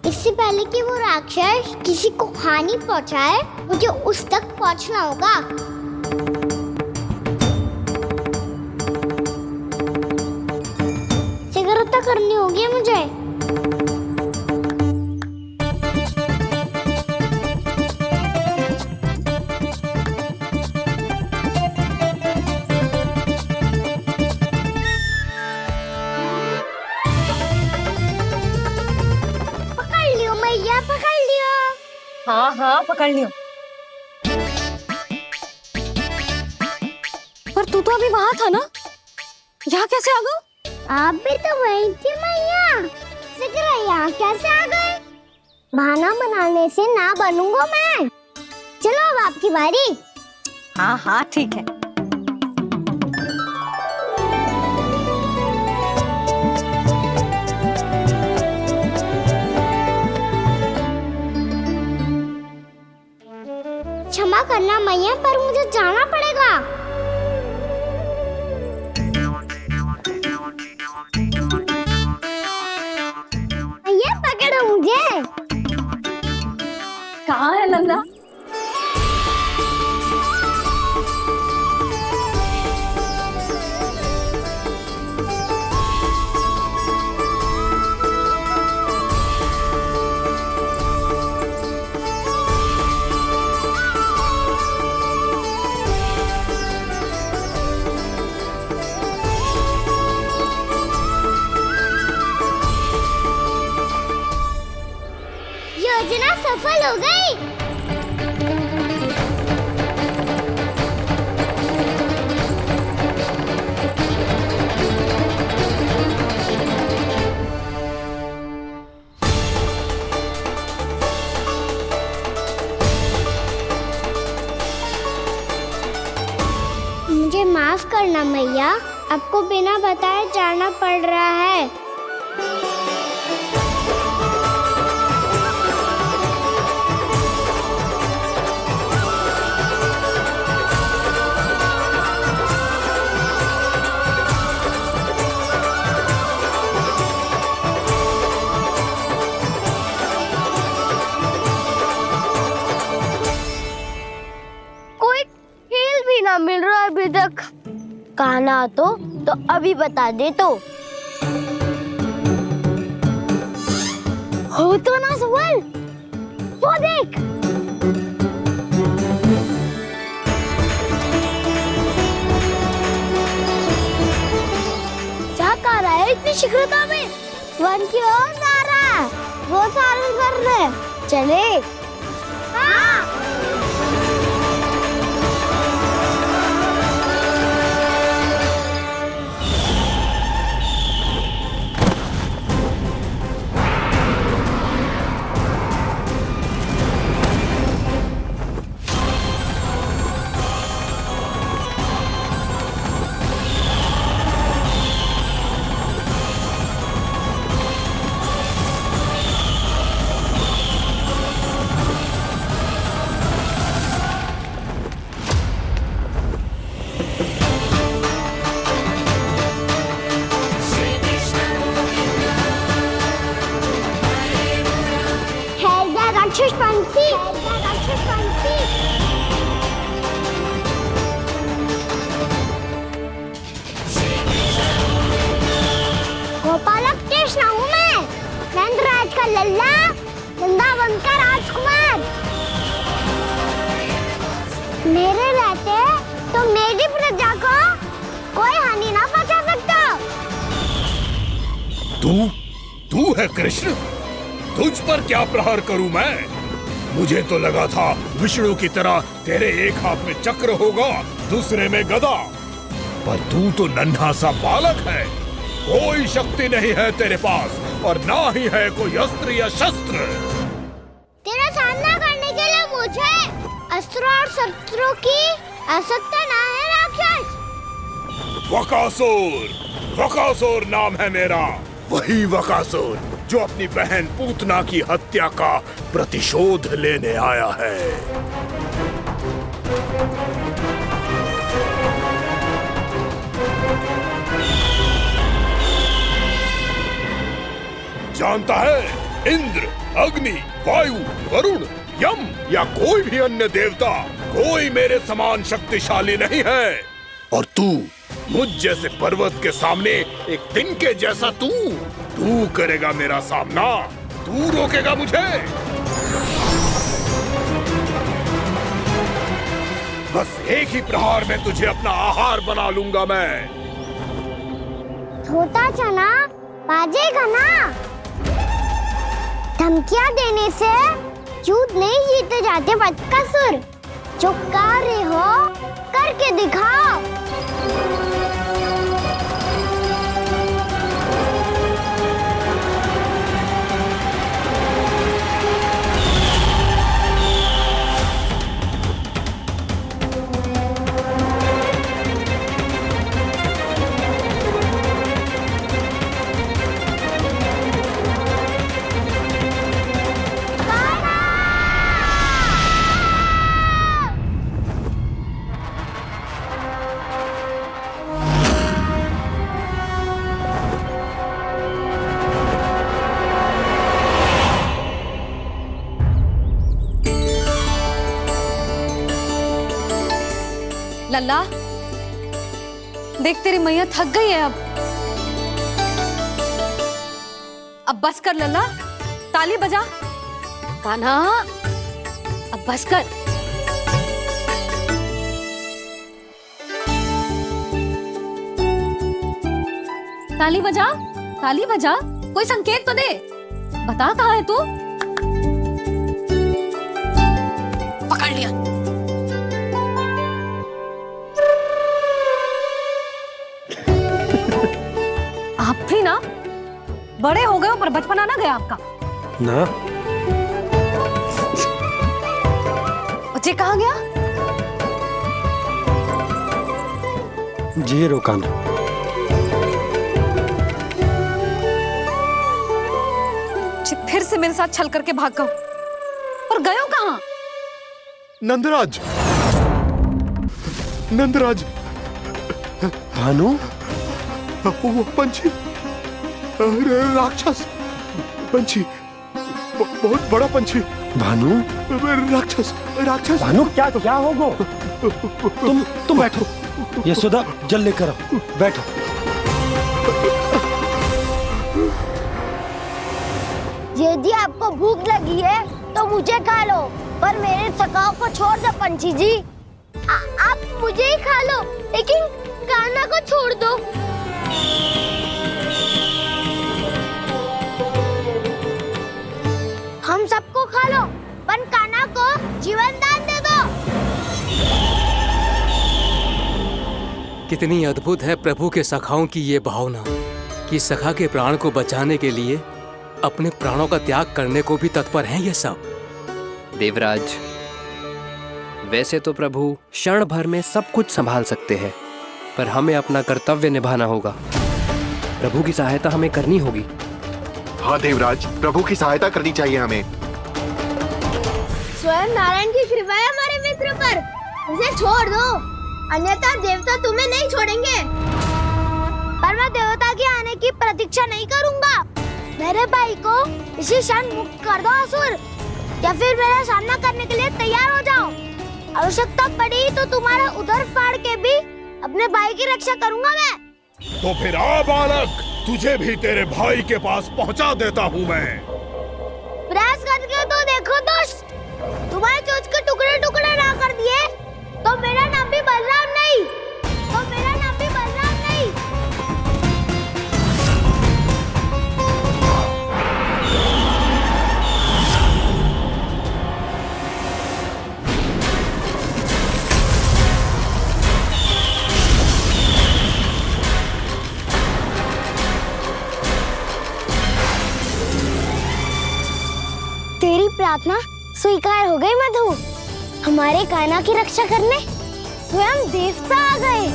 [SPEAKER 2] इससे पहले कि वो राक्षस किसी को हानि पहुंचाए, मुझे उस तक पहुंचना होगा। सिगरता करनी होगी मुझे। पकड़ लियो मैया, पकड़ लियो।
[SPEAKER 5] हाँ हाँ पकड़ लियो।
[SPEAKER 1] पर तू तो अभी वहां था ना, यहाँ कैसे आ गया?
[SPEAKER 2] आप भी तो वही थी मैया, सिकरा यहाँ कैसे आ गए? बहाना बनाने से ना बनूंगा मैं। चलो अब आपकी बारी।
[SPEAKER 11] हाँ हाँ ठीक है।
[SPEAKER 2] क्षमा करना मैया, पर मुझे जाना पड़ेगा। मैया पकड़ो मुझे।
[SPEAKER 1] कहाँ है नंदा?
[SPEAKER 2] योजना सफल हो गई। मुझे माफ करना मैया, आपको बिना बताए जाना पड़ रहा है। कोई खेल भी ना मिल रहा अभी तक। कहना तो अभी बता दे तो। हो तो ना सवाल, वो देख। क्या कर रहा है इतनी शीघ्रता में? वन की ओर जा रहा है, वो सारे करने चले। हाँ। राक्षस पंछी, राक्षस पंछी। गोपालक कृष्ण हूँ मैं, नंदराज का लल्ला, वृंदावन का राजकुमार। मेरे रहते तो मेरी प्रजा को कोई हानि ना पहुंचा सकता।
[SPEAKER 12] तू है कृष्ण? तुझ पर क्या प्रहार करूं मैं? मुझे तो लगा था विष्णु की तरह तेरे एक हाथ में चक्र होगा, दूसरे में गदा, पर तू तो नन्हा सा बालक है। कोई शक्ति नहीं है तेरे पास और ना ही है कोई अस्त्र या शस्त्र।
[SPEAKER 2] तेरा सामना करने के लिए मुझे अस्त्र और शस्त्रों की आवश्यकता ना है राक्षस।
[SPEAKER 12] बकासुर, वकासुर नाम है मेरा, वही वकासुर जो अपनी बहन पूतना की हत्या का प्रतिशोध लेने आया है। जानता है, इंद्र, अग्नि, वायु, वरुण, यम या कोई भी अन्य देवता कोई मेरे समान शक्तिशाली नहीं है। और तू मुझ जैसे पर्वत के सामने एक तिनके जैसा तू करेगा मेरा सामना, तू रोकेगा मुझे? बस एक ही प्रहार में तुझे अपना आहार बना लूंगा मैं।
[SPEAKER 2] छोटा चना बाजेगा ना? धमकियां देने से युद्ध नहीं जीते जाते बदकसूर। जो कार्य हो करके दिखाओ।
[SPEAKER 1] लल्ला, देख तेरी मैया थक गई है अब बस कर लल्ला, ताली बजा। कान्हा, अब बस कर। ताली बजा, ताली बजा, कोई संकेत तो दे, बता कहाँ है तू? पकड़ लिया। आप भी ना बड़े हो गए हो, पर बचपना ना गया आपका
[SPEAKER 3] ना।
[SPEAKER 1] बच्चे कहाँ गया?
[SPEAKER 3] जी रोकान।
[SPEAKER 1] फिर से मेरे साथ छल करके भाग गए, पर गए हो कहाँ?
[SPEAKER 12] नंदराज, नंदराज।
[SPEAKER 3] भानु,
[SPEAKER 12] वो पंछी, राक्षस पंछी, बहुत बड़ा पंछी।
[SPEAKER 3] भानु,
[SPEAKER 12] राक्षस, राक्षस।
[SPEAKER 3] भानु, क्या होगो? तुम बैठो, यशोदा जल लेकर आओ, बैठो।
[SPEAKER 2] यदि आपको भूख लगी है तो मुझे खा लो, पर मेरे सखाओं को छोड़ दो पंछी जी। आप मुझे ही खा लो, लेकिन कान्हा को छोड़ दो। हम सबको खा लो, पर कान्हा को जीवन दान दे दो।
[SPEAKER 13] कितनी अद्भुत है प्रभु के सखाओं की ये भावना कि सखा के प्राण को बचाने के लिए अपने प्राणों का त्याग करने को भी तत्पर हैं ये सब।
[SPEAKER 14] देवराज, वैसे तो प्रभु क्षण भर में सब कुछ संभाल सकते हैं, पर हमें अपना कर्तव्य निभाना होगा। प्रभु की सहायता हमें करनी होगी।
[SPEAKER 10] हाँ देवराज, प्रभु की सहायता करनी चाहिए हमें।
[SPEAKER 2] स्वयं नारायण की कृपा है हमारे मित्र पर, उसे छोड़ दो, अन्यथा देवता तुम्हें नहीं छोड़ेंगे। पर मैं देवता के आने की प्रतीक्षा नहीं करूंगा। मेरे भाई को इसी क्षण मुक्त कर दो असुर, या फिर मेरा सामना करने के लिए तैयार हो जाओ। आवश्यकता पड़ी तो तुम्हारा उधर फाड़ के भी अपने भाई की रक्षा करूंगा मैं।
[SPEAKER 12] तो फिर आ बालक, तुझे भी तेरे भाई के पास पहुंचा देता हूँ मैं।
[SPEAKER 2] प्रयास करके तो देखो दोस्त, तुम्हारे चोंच के टुकड़े टुकड़े ना कर दिए तो मेरा नाम भी बलराम नहीं, तो मेरा नाम भी बलराम नहीं। तेरी प्रार्थना स्वीकार हो गई मधु। हमारे कान्हा की रक्षा करने स्वयं देवता आ गए।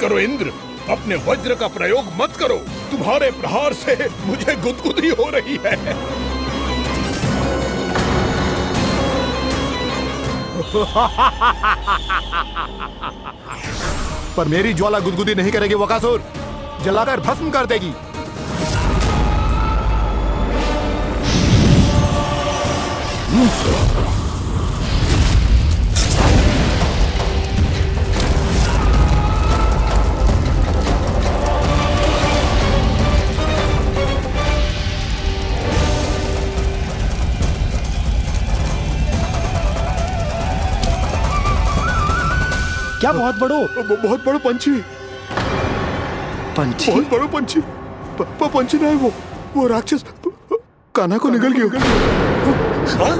[SPEAKER 12] करो इंद्र, अपने वज्र का प्रयोग मत करो। तुम्हारे प्रहार से मुझे गुदगुदी हो रही है।
[SPEAKER 15] पर मेरी ज्वाला गुदगुदी नहीं करेगी वकासुर, जलाकर भस्म कर देगी। क्या बहुत बड़ो?
[SPEAKER 12] बहुत बड़ो पंछी।
[SPEAKER 15] पंछी?
[SPEAKER 12] बहुत बड़ो पंछी। पंछी ना है वो राक्षस कान्हा को निगल गया। हाँ?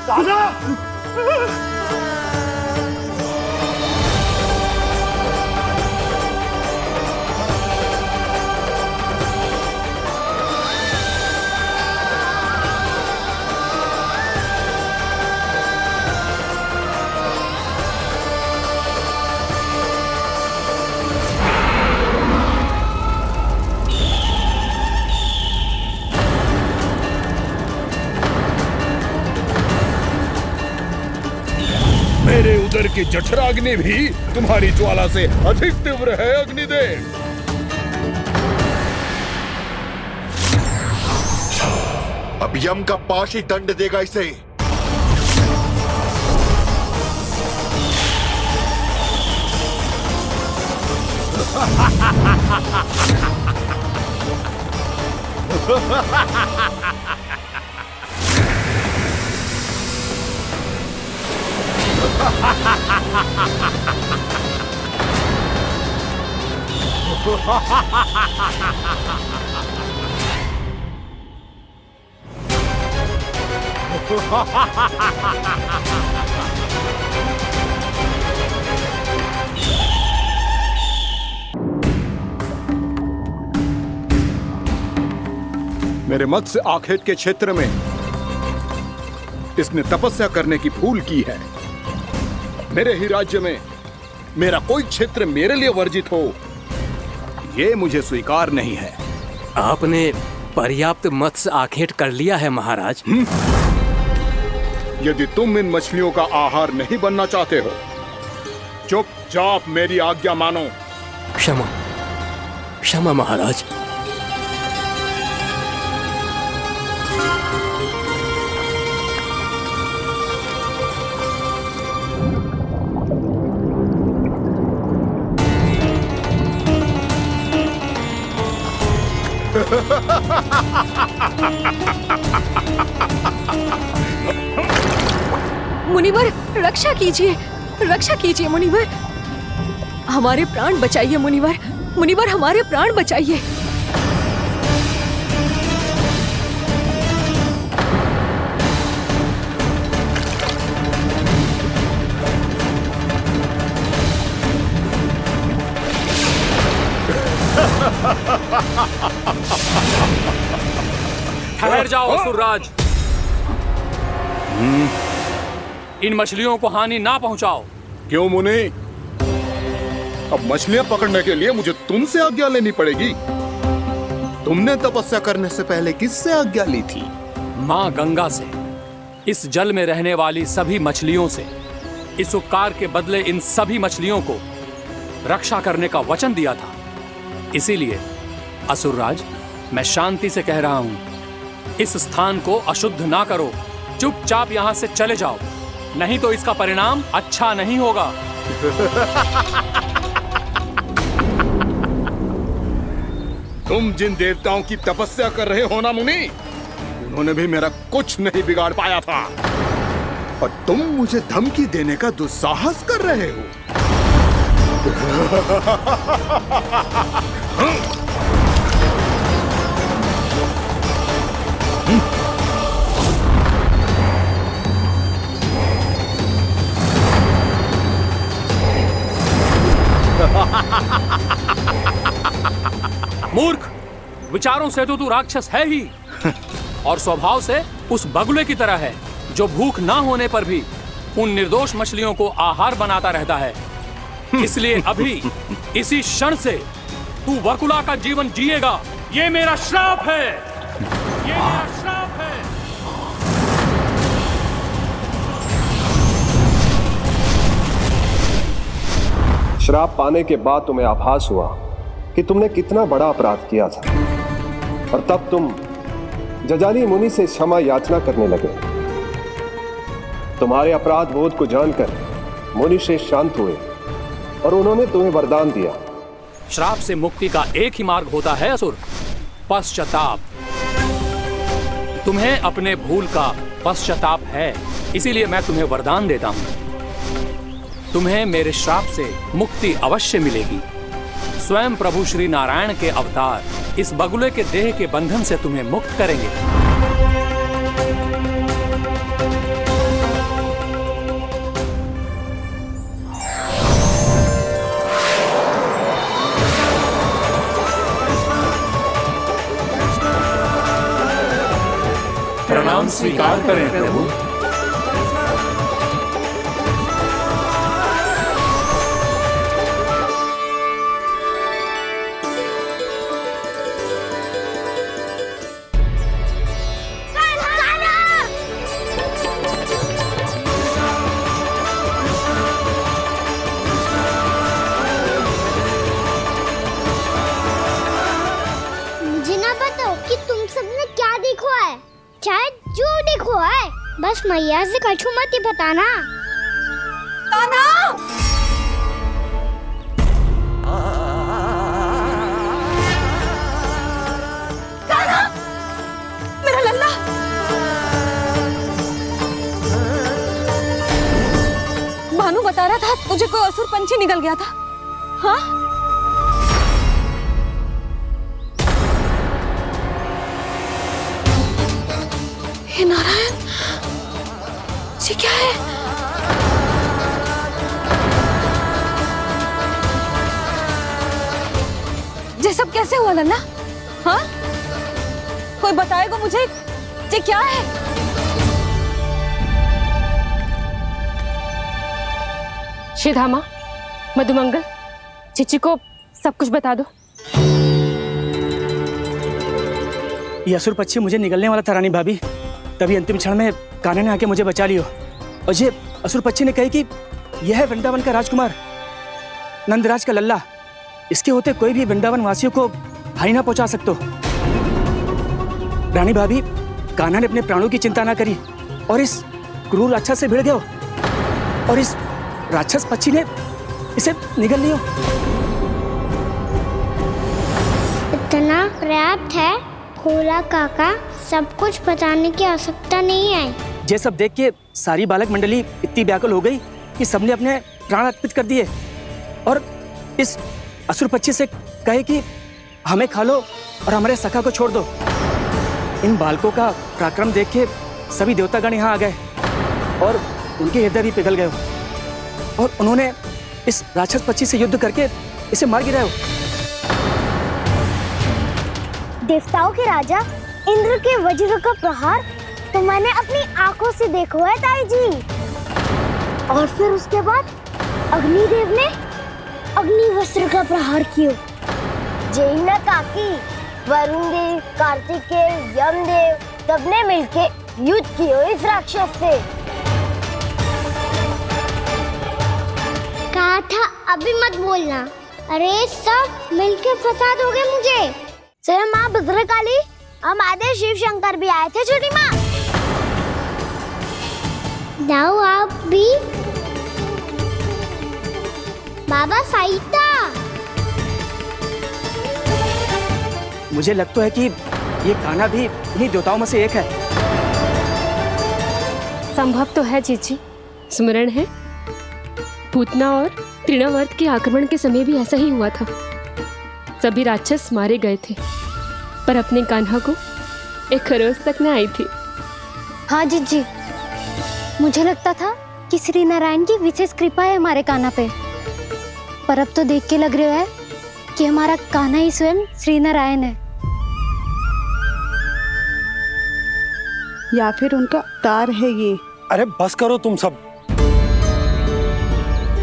[SPEAKER 15] कान्हा!
[SPEAKER 12] मेरे उदर की जठराग्नि भी तुम्हारी ज्वाला से अधिक तीव्र है अग्निदेव।
[SPEAKER 16] अब यम का पाश ही दंड देगा इसे।
[SPEAKER 15] मेरे मत्स्य आखेट के क्षेत्र में इसने तपस्या करने की भूल की है। मेरे ही राज्य में मेरा कोई क्षेत्र मेरे लिए वर्जित हो, ये मुझे स्वीकार नहीं है।
[SPEAKER 13] आपने पर्याप्त मत्स्य आखेट कर लिया है महाराज।
[SPEAKER 15] यदि तुम इन मछलियों का आहार नहीं बनना चाहते हो, चुपचाप मेरी आज्ञा मानो।
[SPEAKER 13] क्षमा, क्षमा महाराज।
[SPEAKER 17] मुनिवर, रक्षा कीजिए, रक्षा कीजिए मुनिवर, हमारे प्राण बचाइए मुनिवर, मुनिवर हमारे प्राण बचाइए।
[SPEAKER 13] ठहर जाओ असुरराज। इन मछलियों को हानि ना पहुंचाओ।
[SPEAKER 15] क्यों मुनि? अब मछलियां पकड़ने के लिए मुझे तुमसे आज्ञा लेनी पड़ेगी। तुमने तपस्या करने से पहले किससे आज्ञा ली थी?
[SPEAKER 13] माँ गंगा से, इस जल में रहने वाली सभी मछलियों से। इस उपकार के बदले इन सभी मछलियों को रक्षा करने का वचन दिया था। इसीलिए असुरराज, मैं शांति से कह रहा हूं, इस स्थान को अशुद्ध ना करो। चुपचाप यहां से चले जाओ, नहीं तो इसका परिणाम अच्छा नहीं होगा।
[SPEAKER 15] तुम जिन देवताओं की तपस्या कर रहे हो ना मुनि, उन्होंने भी मेरा कुछ नहीं बिगाड़ पाया था, और तुम मुझे धमकी देने का दुस्साहस कर रहे हो।
[SPEAKER 13] मूर्ख, विचारों से तो तू राक्षस है ही और स्वभाव से उस बगुले की तरह है। जो भूख ना होने पर भी उन निर्दोष मछलियों को आहार बनाता रहता है। इसलिए अभी इसी क्षण से तू वकुला का जीवन जिएगा। ये मेरा श्राप है, ये मेरा श्राप है।
[SPEAKER 6] श्राप पाने के बाद तुम्हें आभास हुआ कि तुमने कितना बड़ा अपराध किया था, और तब तुम जजाली मुनि से क्षमा याचना करने लगे। तुम्हारे अपराध बोध को जानकर मुनि से शांत हुए और उन्होंने तुम्हें वरदान दिया।
[SPEAKER 13] श्राप से मुक्ति का एक ही मार्ग होता है असुर, पश्चाताप। तुम्हें अपने भूल का पश्चाताप है, इसीलिए मैं तुम्हें वरदान देता हूं। तुम्हें मेरे श्राप से मुक्ति अवश्य मिलेगी। स्वयं प्रभु श्री नारायण के अवतार इस बगुले के देह के बंधन से तुम्हें मुक्त करेंगे।
[SPEAKER 12] प्रणाम स्वीकार करें प्रभु।
[SPEAKER 2] मुझे ना बताओ कि तुम सबने क्या देखा है, चाहे जो देखो है, बस मैया से कछु मत ही बताना।
[SPEAKER 17] कान्हा! कान्हा! मेरा लल्ला! भानु बता रहा था तुझे कोई असुर पंछी निकल गया था। हाँ? हे नारायण, ये क्या है? ये सब कैसे हुआ लल्ला? हाँ? कोई बताएगा मुझे ये क्या है?
[SPEAKER 1] श्रीधामा, मधुमंगल, चिची को सब कुछ बता दो।
[SPEAKER 18] ये असुर पक्षी मुझे निकलने वाला था रानी भाभी, तभी अंतिम क्षण में कान्हा ने आके मुझे बचा लियो। और ये असुर पक्षी ने कही कि यह है वृंदावन का राजकुमार, नंदराज का लल्ला। इसके होते कोई भी वृंदावन वासियों को हानि ना पहुंचा सकते। रानी भाभी, कान्हा ने अपने प्राणों की चिंता ना करी और इस क्रूर राक्षस से भिड़ गयो, और इस राक्षस पक्षी ने इसे निगल लियो।
[SPEAKER 2] इतना पर्याप्त है भोला काका, सब कुछ बताने की आवश्यकता नहीं है।
[SPEAKER 18] ये सब देख के सारी बालक मंडली इतनी व्याकुल हो गई कि सबने अपने प्राण अर्पित कर दिए और इस असुर पक्षी से कहे कि हमें खा लो और हमारे सखा को छोड़ दो। इन बालकों का पराक्रम देख के सभी देवतागण यहाँ आ गए और उनके हृदय भी पिघल गए और उन्होंने इस राक्षस पक्षी से युद्ध करके इसे मार गिराया।
[SPEAKER 2] देवताओं के राजा इंद्र के वज्र का प्रहार तो मैंने अपनी आंखों से देखा है ताई जी। और फिर उसके बाद अग्निदेव ने अग्निवस्त्र का प्रहार किया। जय ना काकी, वरुण देव, कार्तिकेय, यमदेव सबने मिलके युद्ध किया इस राक्षस से। कहा था अभी मत बोलना। अरे सब मिलके फंसा दोगे मुझे। स्वयं माँ भद्रकाली और महादेव शिव शंकर भी आए थे छोटी माँ। जाओ आप भी। बाबा साईता,
[SPEAKER 18] मुझे लगता है कि ये कान्हा भी इन्हीं देवताओं में से एक है।
[SPEAKER 19] संभव तो है जीजी, स्मरण है पूतना और तृणावर्त के आक्रमण के समय भी ऐसा ही हुआ था। सभी राक्षस मारे गए थे पर अपने कान्हा को एक खरोच तक न आई थी।
[SPEAKER 1] हाँ जीजी, मुझे लगता था कि श्री नारायण की विशेष कृपा है हमारे कान्हा पे, पर अब तो देख के लग रहा है कि हमारा कान्हा ही स्वयं श्री नारायण है।
[SPEAKER 20] या फिर उनका अवतार है ये।
[SPEAKER 3] अरे बस करो तुम सब,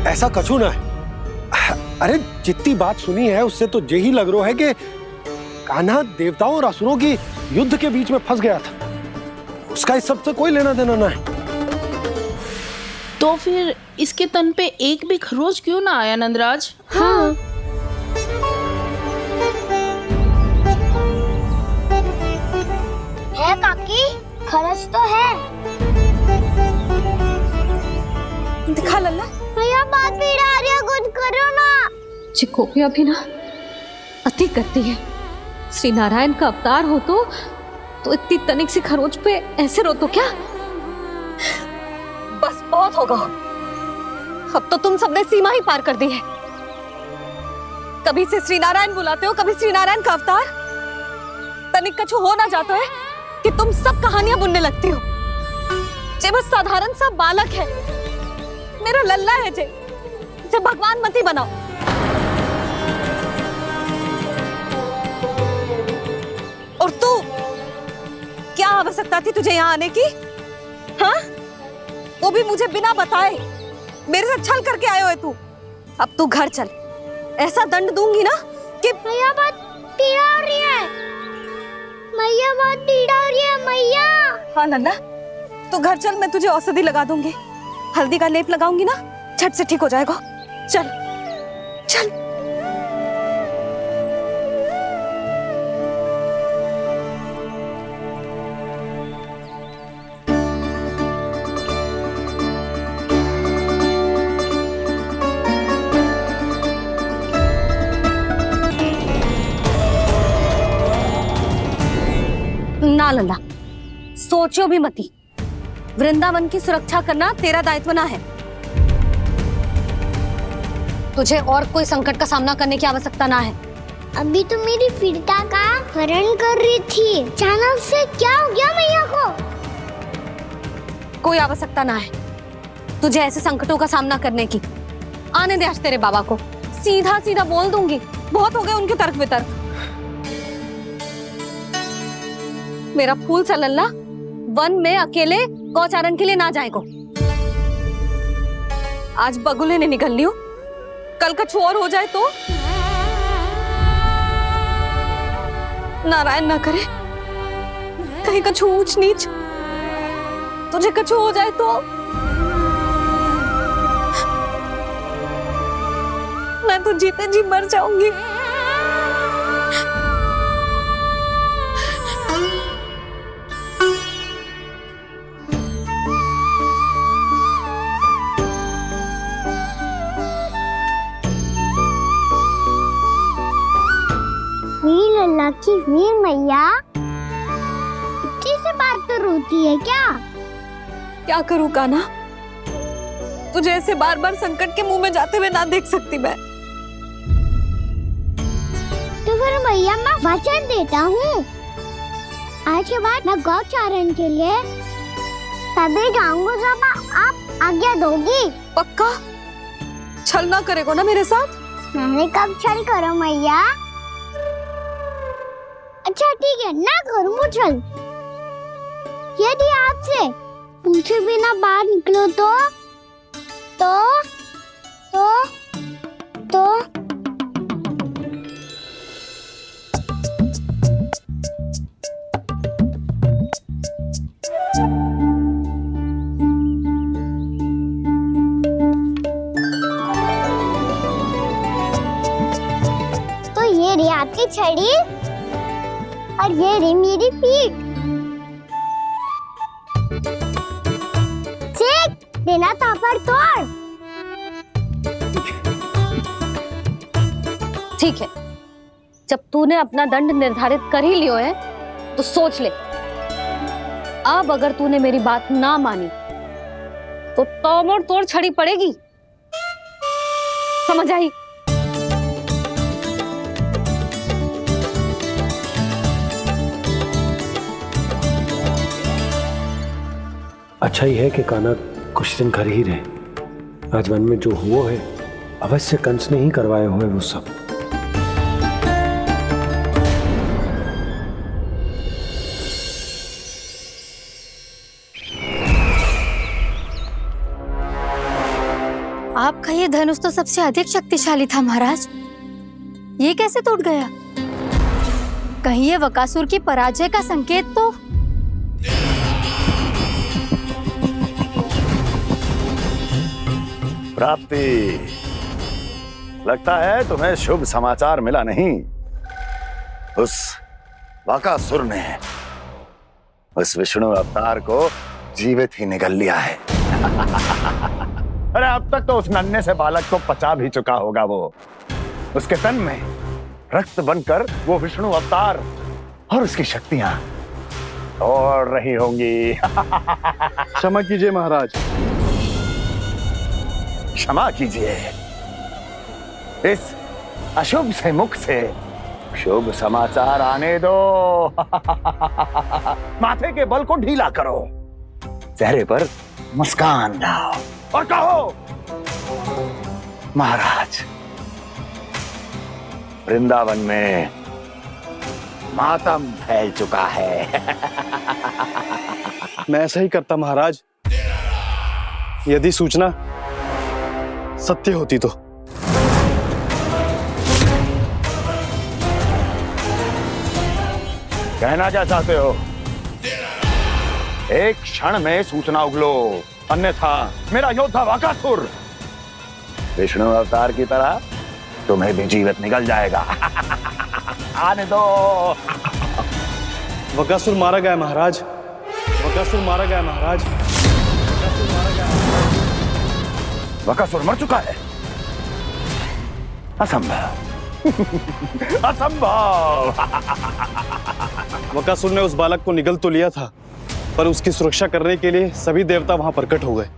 [SPEAKER 3] ऐसा कछु ना है। अरे जितनी बात सुनी है उससे तो यही लग रहा है कि कान्हा देवताओं और असुरों की युद्ध के बीच में फंस गया था। उसका इस सब से कोई लेना देना ना है।
[SPEAKER 20] तो फिर इसके तन पे एक भी खरोच क्यों ना आया नंदराज?
[SPEAKER 19] हाँ,
[SPEAKER 2] है काकी, खरच तो है।
[SPEAKER 1] दिखा लल्ला।
[SPEAKER 2] भैया बात पीड़ा आ रही है, कुछ करो ना।
[SPEAKER 17] चिकोपिया भी ना अति करती है। श्री नारायण का अवतार हो तो इतनी तनिक सी खरोच पे ऐसे रो तो क्या?
[SPEAKER 1] बस बहुत होगा। अब तो तुम सबने सीमा ही पार कर दी है। कभी से श्री नारायण बुलाते हो, कभी श्री नारायण का अवतार। तनिक कछु हो ना जाता है कि तुम सब कहानियां बुनने लगती हो। जे बस साधारण सा बालक है, मेरा लल्ला है जे, इसे भगवान मती बनाओ। और तू, क्या आवश्यकता थी तुझे यहाँ आने की? हाँ, वो भी मुझे बिना बताए। मेरे साथ छल करके आए हो तू। अब तू घर चल, ऐसा दंड दूंगी ना कि
[SPEAKER 2] भैया बहुत पीड़ा हो रही है। मैया बहुत पीड़ा हो रही है मैया।
[SPEAKER 1] हाँ नन्ना, तू घर चल, मैं तुझे औषधि लगा दूंगी। हल्दी का लेप लगाऊंगी ना, झट से ठीक हो जाएगा। चल चल। ना लल्ला, सोचो भी मती। वृंदावन की सुरक्षा करना तेरा दायित्व ना है। तुझे और कोई संकट का सामना करने की आवश्यकता ना है।
[SPEAKER 2] अभी तो मेरी पीड़िता का हरण कर रही थी, अचानक से क्या हो गया मैया को?
[SPEAKER 1] कोई आवश्यकता ना है तुझे ऐसे संकटों का सामना करने की। आने दे आज तेरे बाबा को, सीधा सीधा बोल दूंगी। बहुत हो गए उनके तर्क वितर्क। मेरा फूल सा लल्ला वन में अकेले गौचारण के लिए ना जाए को। आज बगुले ने निकल लियो, कल का छोर हो जाए तो नारायण ना करे, कहीं कछु ऊंच नीच तुझे कछु हो जाए तो मैं तो जीते जी मर जाऊंगी।
[SPEAKER 2] वीर लल्ला की वीर मैया इतनी से बात तो रोती है क्या?
[SPEAKER 1] क्या करूं कान्हा, तुझे ऐसे बार बार संकट के मुंह में जाते हुए ना देख सकती मैं।
[SPEAKER 2] तो फिर मैया मैं वचन देता हूँ, आज के बाद मैं गौचारण के लिए तभी जाऊंगा जब आप आज्ञा दोगी।
[SPEAKER 1] पक्का? छल ना करेगा ना मेरे साथ?
[SPEAKER 2] मैंने कब छल करो मैया? अच्छा ठीक है, ना करूँ छल। यदि आपसे पूछे बिना बाहर निकलो तो ये रे आपकी छड़ी और ये रे मेरी पीठ। सेक देना तापर तोड़।
[SPEAKER 1] ठीक है, जब तूने अपना दंड निर्धारित कर ही लियो है तो सोच ले, अब अगर तूने मेरी बात ना मानी तो तोड़ तोड़ छड़ी पड़ेगी। समझ आई?
[SPEAKER 3] अच्छा ही है कि कान्हा कुछ दिन घर ही रहे। आज वन में जो हुआ है अवश्य कंस ने ही करवाए हुए वो सब।
[SPEAKER 11] आपका ये धनुष तो सबसे अधिक शक्तिशाली था महाराज, ये कैसे टूट गया? कहीं ये बकासुर की पराजय का संकेत तो?
[SPEAKER 8] प्राप्ति, लगता है तुम्हें शुभ समाचार मिला नहीं। उस बकासुर ने उस विष्णु अवतार को जीवित ही निगल लिया है। अरे अब तक तो उस नन्हे से बालक को पचा भी चुका होगा वो। उसके तन में रक्त बनकर वो विष्णु अवतार और उसकी शक्तियां दौड़ रही होंगी।
[SPEAKER 6] क्षमा कीजिए महाराज।
[SPEAKER 8] क्षमा कीजिए, इस अशुभ से मुख से शुभ समाचार आने दो। माथे के बल को ढीला करो, चेहरे पर मुस्कान लाओ और कहो, महाराज, वृंदावन में मातम फैल चुका है।
[SPEAKER 6] मैं ऐसा ही करता महाराज, यदि सूचना सत्य होती तो।
[SPEAKER 8] कहना क्या चाहते हो? एक क्षण में सूचना उगलो, अन्यथा मेरा योद्धा बकासुर विष्णु अवतार की तरह तुम्हें भी जीवित निगल जाएगा। आने दो।
[SPEAKER 6] बकासुर मारा गया महाराज, बकासुर मारा गया महाराज, बकासुर मारा गया।
[SPEAKER 8] बकासुर मर चुका है? असंभव। असंभव।
[SPEAKER 6] बकासुर ने उस बालक को निगल तो लिया था, पर उसकी सुरक्षा करने के लिए सभी देवता वहां प्रकट हो गए,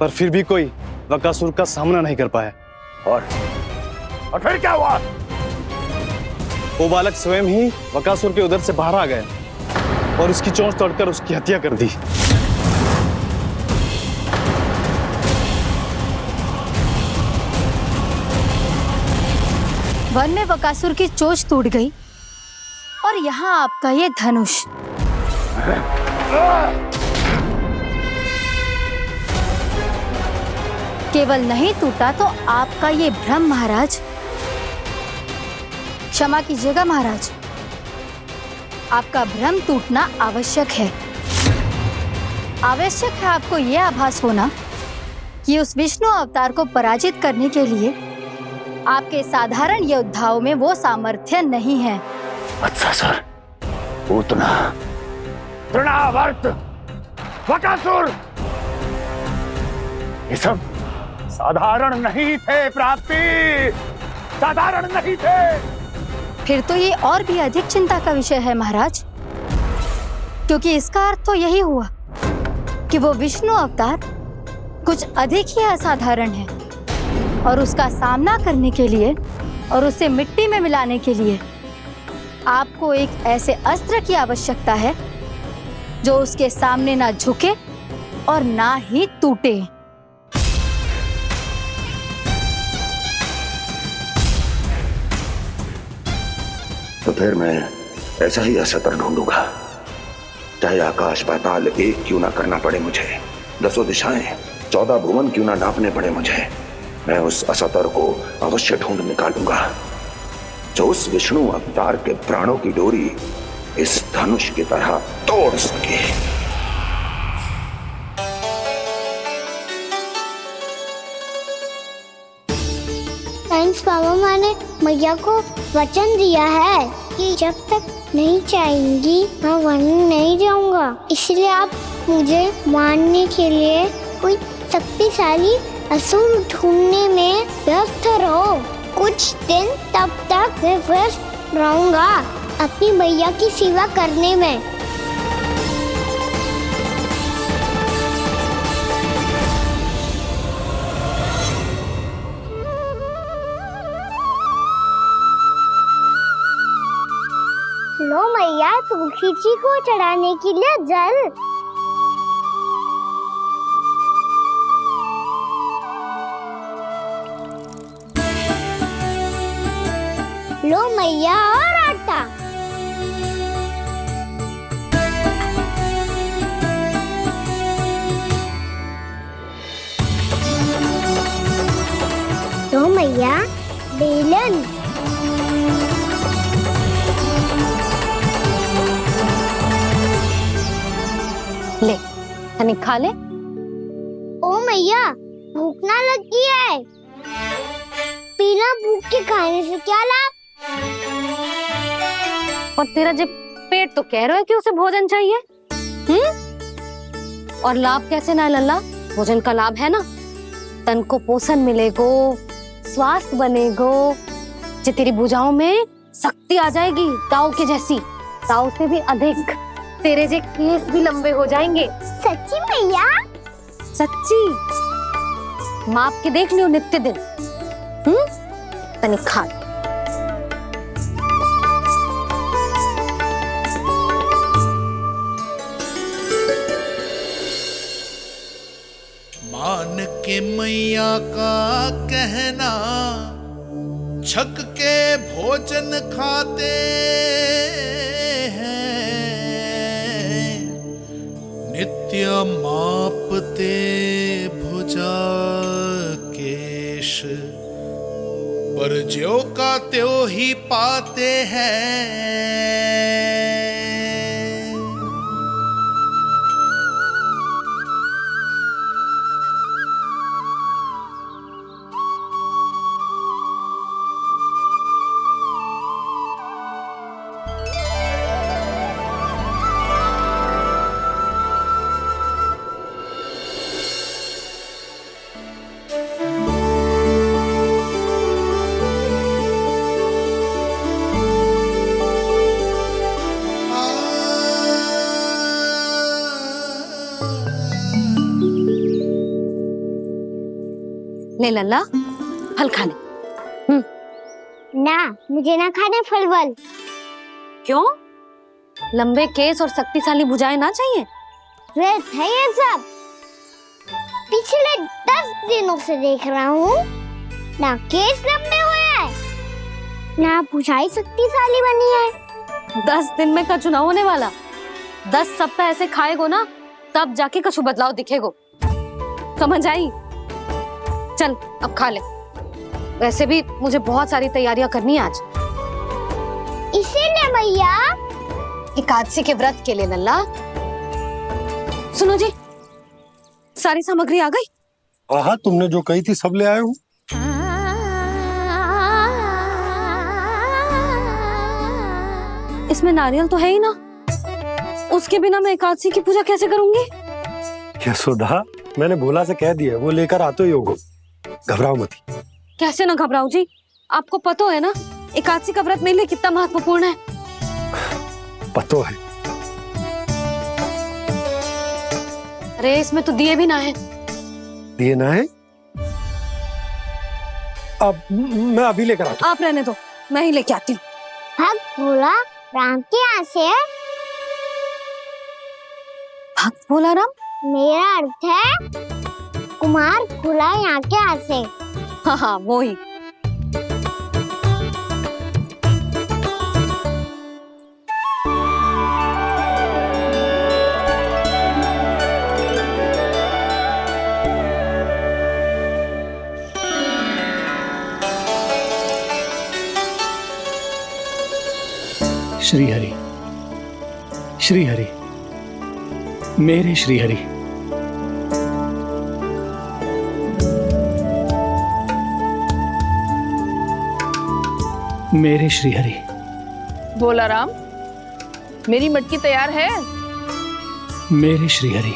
[SPEAKER 6] पर फिर भी कोई बकासुर का सामना नहीं कर पाया।
[SPEAKER 8] और फिर क्या हुआ?
[SPEAKER 6] वो बालक स्वयं ही बकासुर के उदर से बाहर आ गया और उसकी चोंच तोड़कर उसकी हत्या कर दी।
[SPEAKER 11] वन में बकासुर की चोंच टूट गई और यहाँ आपका ये धनुष। केवल नहीं टूटा तो आपका ये भ्रम महाराज। क्षमा कीजिएगा महाराज, आपका भ्रम टूटना आवश्यक है। आवश्यक है आपको यह आभास होना कि उस विष्णु अवतार को पराजित करने के लिए आपके साधारण योद्धाओं में वो सामर्थ्य नहीं है।
[SPEAKER 8] वत्सासुर, पूतना, तृणावर्त, बकासुर, ये सब साधारण नहीं थे प्राप्ति, साधारण नहीं थे।
[SPEAKER 11] फिर तो ये और भी अधिक चिंता का विषय है महाराज, क्योंकि इसका अर्थ तो यही हुआ कि वो विष्णु अवतार कुछ अधिक ही असाधारण है और उसका सामना करने के लिए और उसे मिट्टी में मिलाने के लिए आपको एक ऐसे अस्त्र की आवश्यकता है जो उसके सामने ना झुके और ना ही टूटे।
[SPEAKER 8] तो फिर मैं ऐसा ही असत्र ढूंढूंगा, चाहे आकाश पाताल एक क्यों ना करना पड़े मुझे, 10 दिशाएं 14 भुवन क्यों ना नापने पड़े मुझे, मैं उस असतर को अवश्य ढूंढ निकालूंगा जो उस विष्णु अवतार के प्राणों की डोरी इस धनुष की तरह तोड़ सके।
[SPEAKER 2] थैंक्स पापा, मैंने मैया को वचन दिया है कि जब तक नहीं चाहेंगी मैं वन नहीं जाऊंगा, इसलिए आप मुझे मारने के लिए कोई शक्तिशाली असुर ढूंढने में व्यस्त रहो। कुछ दिन तब तक मैं व्यस्त रहूंगा अपनी मैया की सेवा करने में। लो मैया, तुलसी जी को चढ़ाने के लिए जल। लो मैया, और आटा। मैया बेलन।
[SPEAKER 1] ले तनिक खा ले।
[SPEAKER 2] ओ मैया भूख ना लगी है। बिना भूख के खाने से क्या लाभ?
[SPEAKER 1] और तेरा जब पेट तो कह रहा है कि उसे भोजन चाहिए। और लाभ कैसे ना है लल्ला? भोजन का लाभ है ना, तन को पोषण मिलेगो, स्वास्थ्य बनेगो, जे तेरी भुजाओं में शक्ति आ जाएगी ताऊ के जैसी, ताऊ से भी अधिक। तेरे जे केस भी लंबे हो जाएंगे।
[SPEAKER 2] सच्ची मैया?
[SPEAKER 1] सच्ची। माप के देख लियो नित्य दिन। तनिक खा।
[SPEAKER 21] मान के मैया का कहना, छक के भोजन खाते हैं, नित्य मापते भुजा केश, पर ज्यों का त्यों ही पाते हैं।
[SPEAKER 1] ले लल्ला फल खा ले।
[SPEAKER 2] ना, मुझे ना खाने फल वल।
[SPEAKER 1] क्यों? लंबे केस और शक्तिशाली भुजाएं ना चाहिए?
[SPEAKER 2] व्यर्थ है ये सब। पिछले 10 दिनों से देख रहा हूँ, ना केस लंबे हुए हैं, ना भुजाएं शक्तिशाली बनी है।
[SPEAKER 1] 10 दिन में का चुनाव होने वाला। 10 सप्ताह ऐसे खाएगो ना, तब जाके कछु बदलाव दिखेगो। समझ आई? चल अब खा ले। वैसे भी मुझे बहुत सारी तैयारियां करनी है आज।
[SPEAKER 2] इसीलिए भैया
[SPEAKER 1] एकादशी के व्रत के लिए लल्ला। सुनो जी, सारी सामग्री आ गई?
[SPEAKER 3] हाँ, तुमने जो कही थी सब ले आए हूँ।
[SPEAKER 1] इसमें नारियल तो है ही ना, उसके बिना मैं एकादशी की पूजा कैसे करूंगी?
[SPEAKER 3] यशोदा, मैंने भोला से कह दिया, वो लेकर आते ही होगा। घबराओ मत।
[SPEAKER 1] कैसे ना घबराओ जी, आपको पता है ना एकादशी का व्रत मेरे लिए कितना महत्वपूर्ण है।
[SPEAKER 3] पतो है।
[SPEAKER 1] अरे इसमें तो दिए भी ना है।
[SPEAKER 3] दिए ना है? अब मैं अभी लेकर आता हूँ।
[SPEAKER 1] आप रहने दो, मैं ही लेके आती हूँ।
[SPEAKER 2] भक्त भोला राम के यहाँ से है?
[SPEAKER 1] भक्त भोला राम?
[SPEAKER 2] मेरा अर्थ है कुमार भोला यहाँ के यहाँ से।
[SPEAKER 1] हाँ हाँ वो ही।
[SPEAKER 13] श्री हरि, श्री हरि, मेरे श्री हरि। मेरे श्री हरि।
[SPEAKER 20] भोला राम, मेरी मटकी तैयार है?
[SPEAKER 13] मेरे श्री हरि।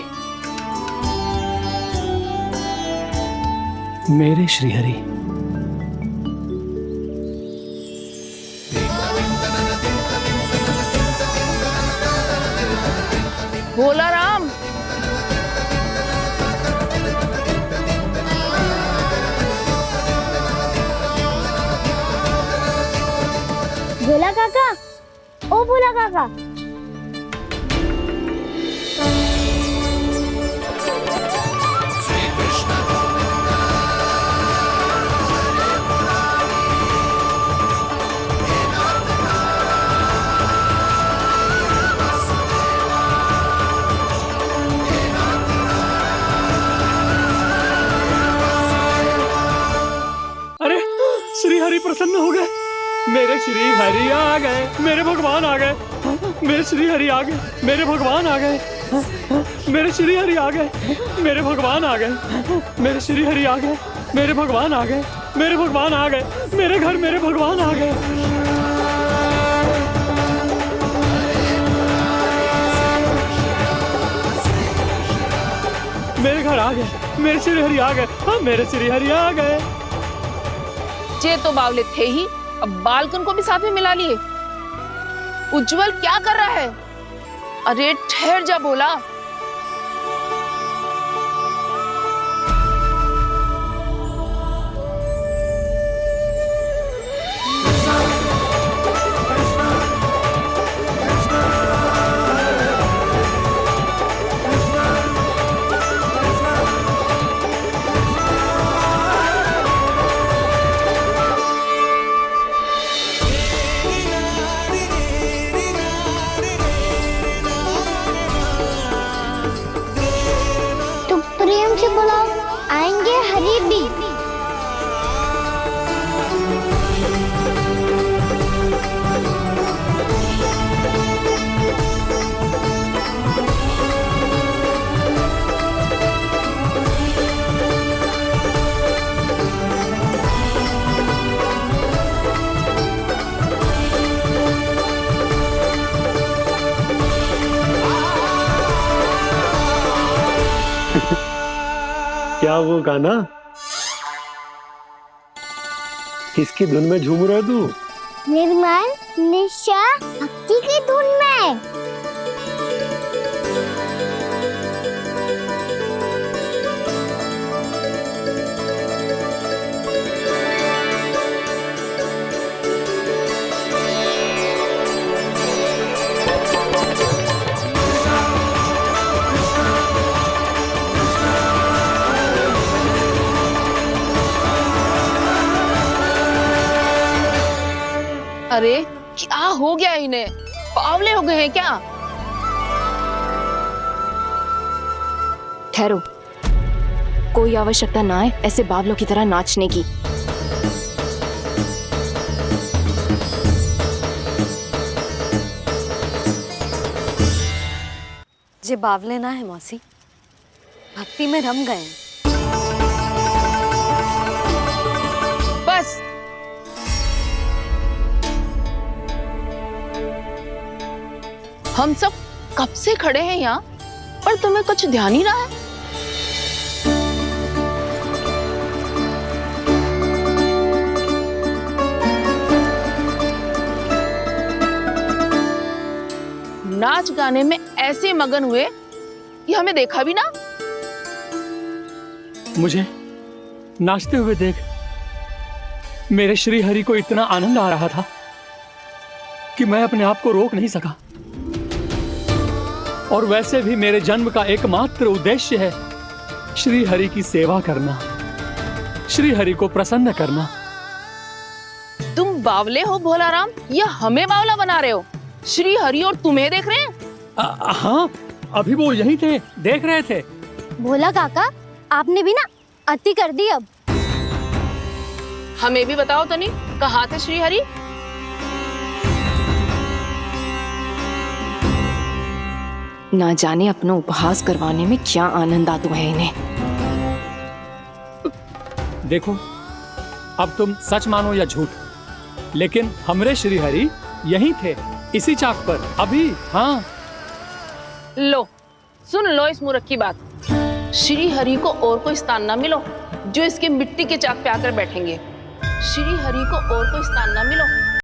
[SPEAKER 13] मेरे श्री हरि।
[SPEAKER 20] भोला राम,
[SPEAKER 2] भोला काका, ओ भोला काका।
[SPEAKER 13] अरे मेरे श्री हरि आ गए, मेरे भगवान आ गए, मेरे श्री हरि आ गए, मेरे भगवान आ गए, मेरे श्री हरि आ गए, मेरे भगवान आ गए, मेरे श्री हरि आ गए, मेरे भगवान आ गए, मेरे भगवान आ गए, मेरे घर मेरे भगवान आ गए। मेरे घर आ गए, मेरे श्री हरि आ गए, हाँ मेरे श्री हरि आ गए।
[SPEAKER 20] जे तो बावले थे ही, अब बालकन को भी साथ में मिला लिए। उज्जवल क्या कर रहा है? अरे ठहर जा बोला।
[SPEAKER 2] प्रेम से बुलाओ, आएंगे हरी भी।
[SPEAKER 3] क्या वो गाना? किसकी धुन में झूम रहा है तू?
[SPEAKER 2] निर्मल निशा भक्ति की धुन में।
[SPEAKER 20] अरे क्या हो गया इन्हें? बावले हो गए हैं क्या?
[SPEAKER 4] ठहरो, कोई आवश्यकता ना है ऐसे बावलों की तरह नाचने की।
[SPEAKER 1] जे बावले ना है मौसी, भक्ति में रम गए।
[SPEAKER 20] बस हम सब कब से खड़े हैं यहाँ, पर तुम्हें कुछ ध्यान ही रहा है। नाच गाने में ऐसे मगन हुए कि हमें देखा भी ना।
[SPEAKER 13] मुझे नाचते हुए देख मेरे श्री हरि को इतना आनंद आ रहा था कि मैं अपने आप को रोक नहीं सका। और वैसे भी मेरे जन्म का एकमात्र उद्देश्य है श्री हरि की सेवा करना, श्री हरि को प्रसन्न करना।
[SPEAKER 20] तुम बावले हो भोलाराम, या हमें बावला बना रहे हो? श्री हरि और तुम्हें देख रहे हैं?
[SPEAKER 13] हाँ, अभी वो यहीं थे, देख रहे थे।
[SPEAKER 2] भोला काका, आपने भी ना अति कर दी। अब
[SPEAKER 20] हमें भी बताओ तनी, कहाँ थे श्री हरि?
[SPEAKER 4] ना जाने अपना उपहास करवाने में क्या आनंद आता है इन्हें।
[SPEAKER 13] देखो, अब तुम सच मानो या झूठ, लेकिन हमरे श्री हरि यहीं थे, इसी चाक पर अभी। हाँ,
[SPEAKER 20] लो सुन लो इस मूर्ख की बात। श्री हरि को और कोई स्थान ना मिलो जो इसके मिट्टी के चाक पे आकर बैठेंगे। श्री हरि को और कोई स्थान ना मिलो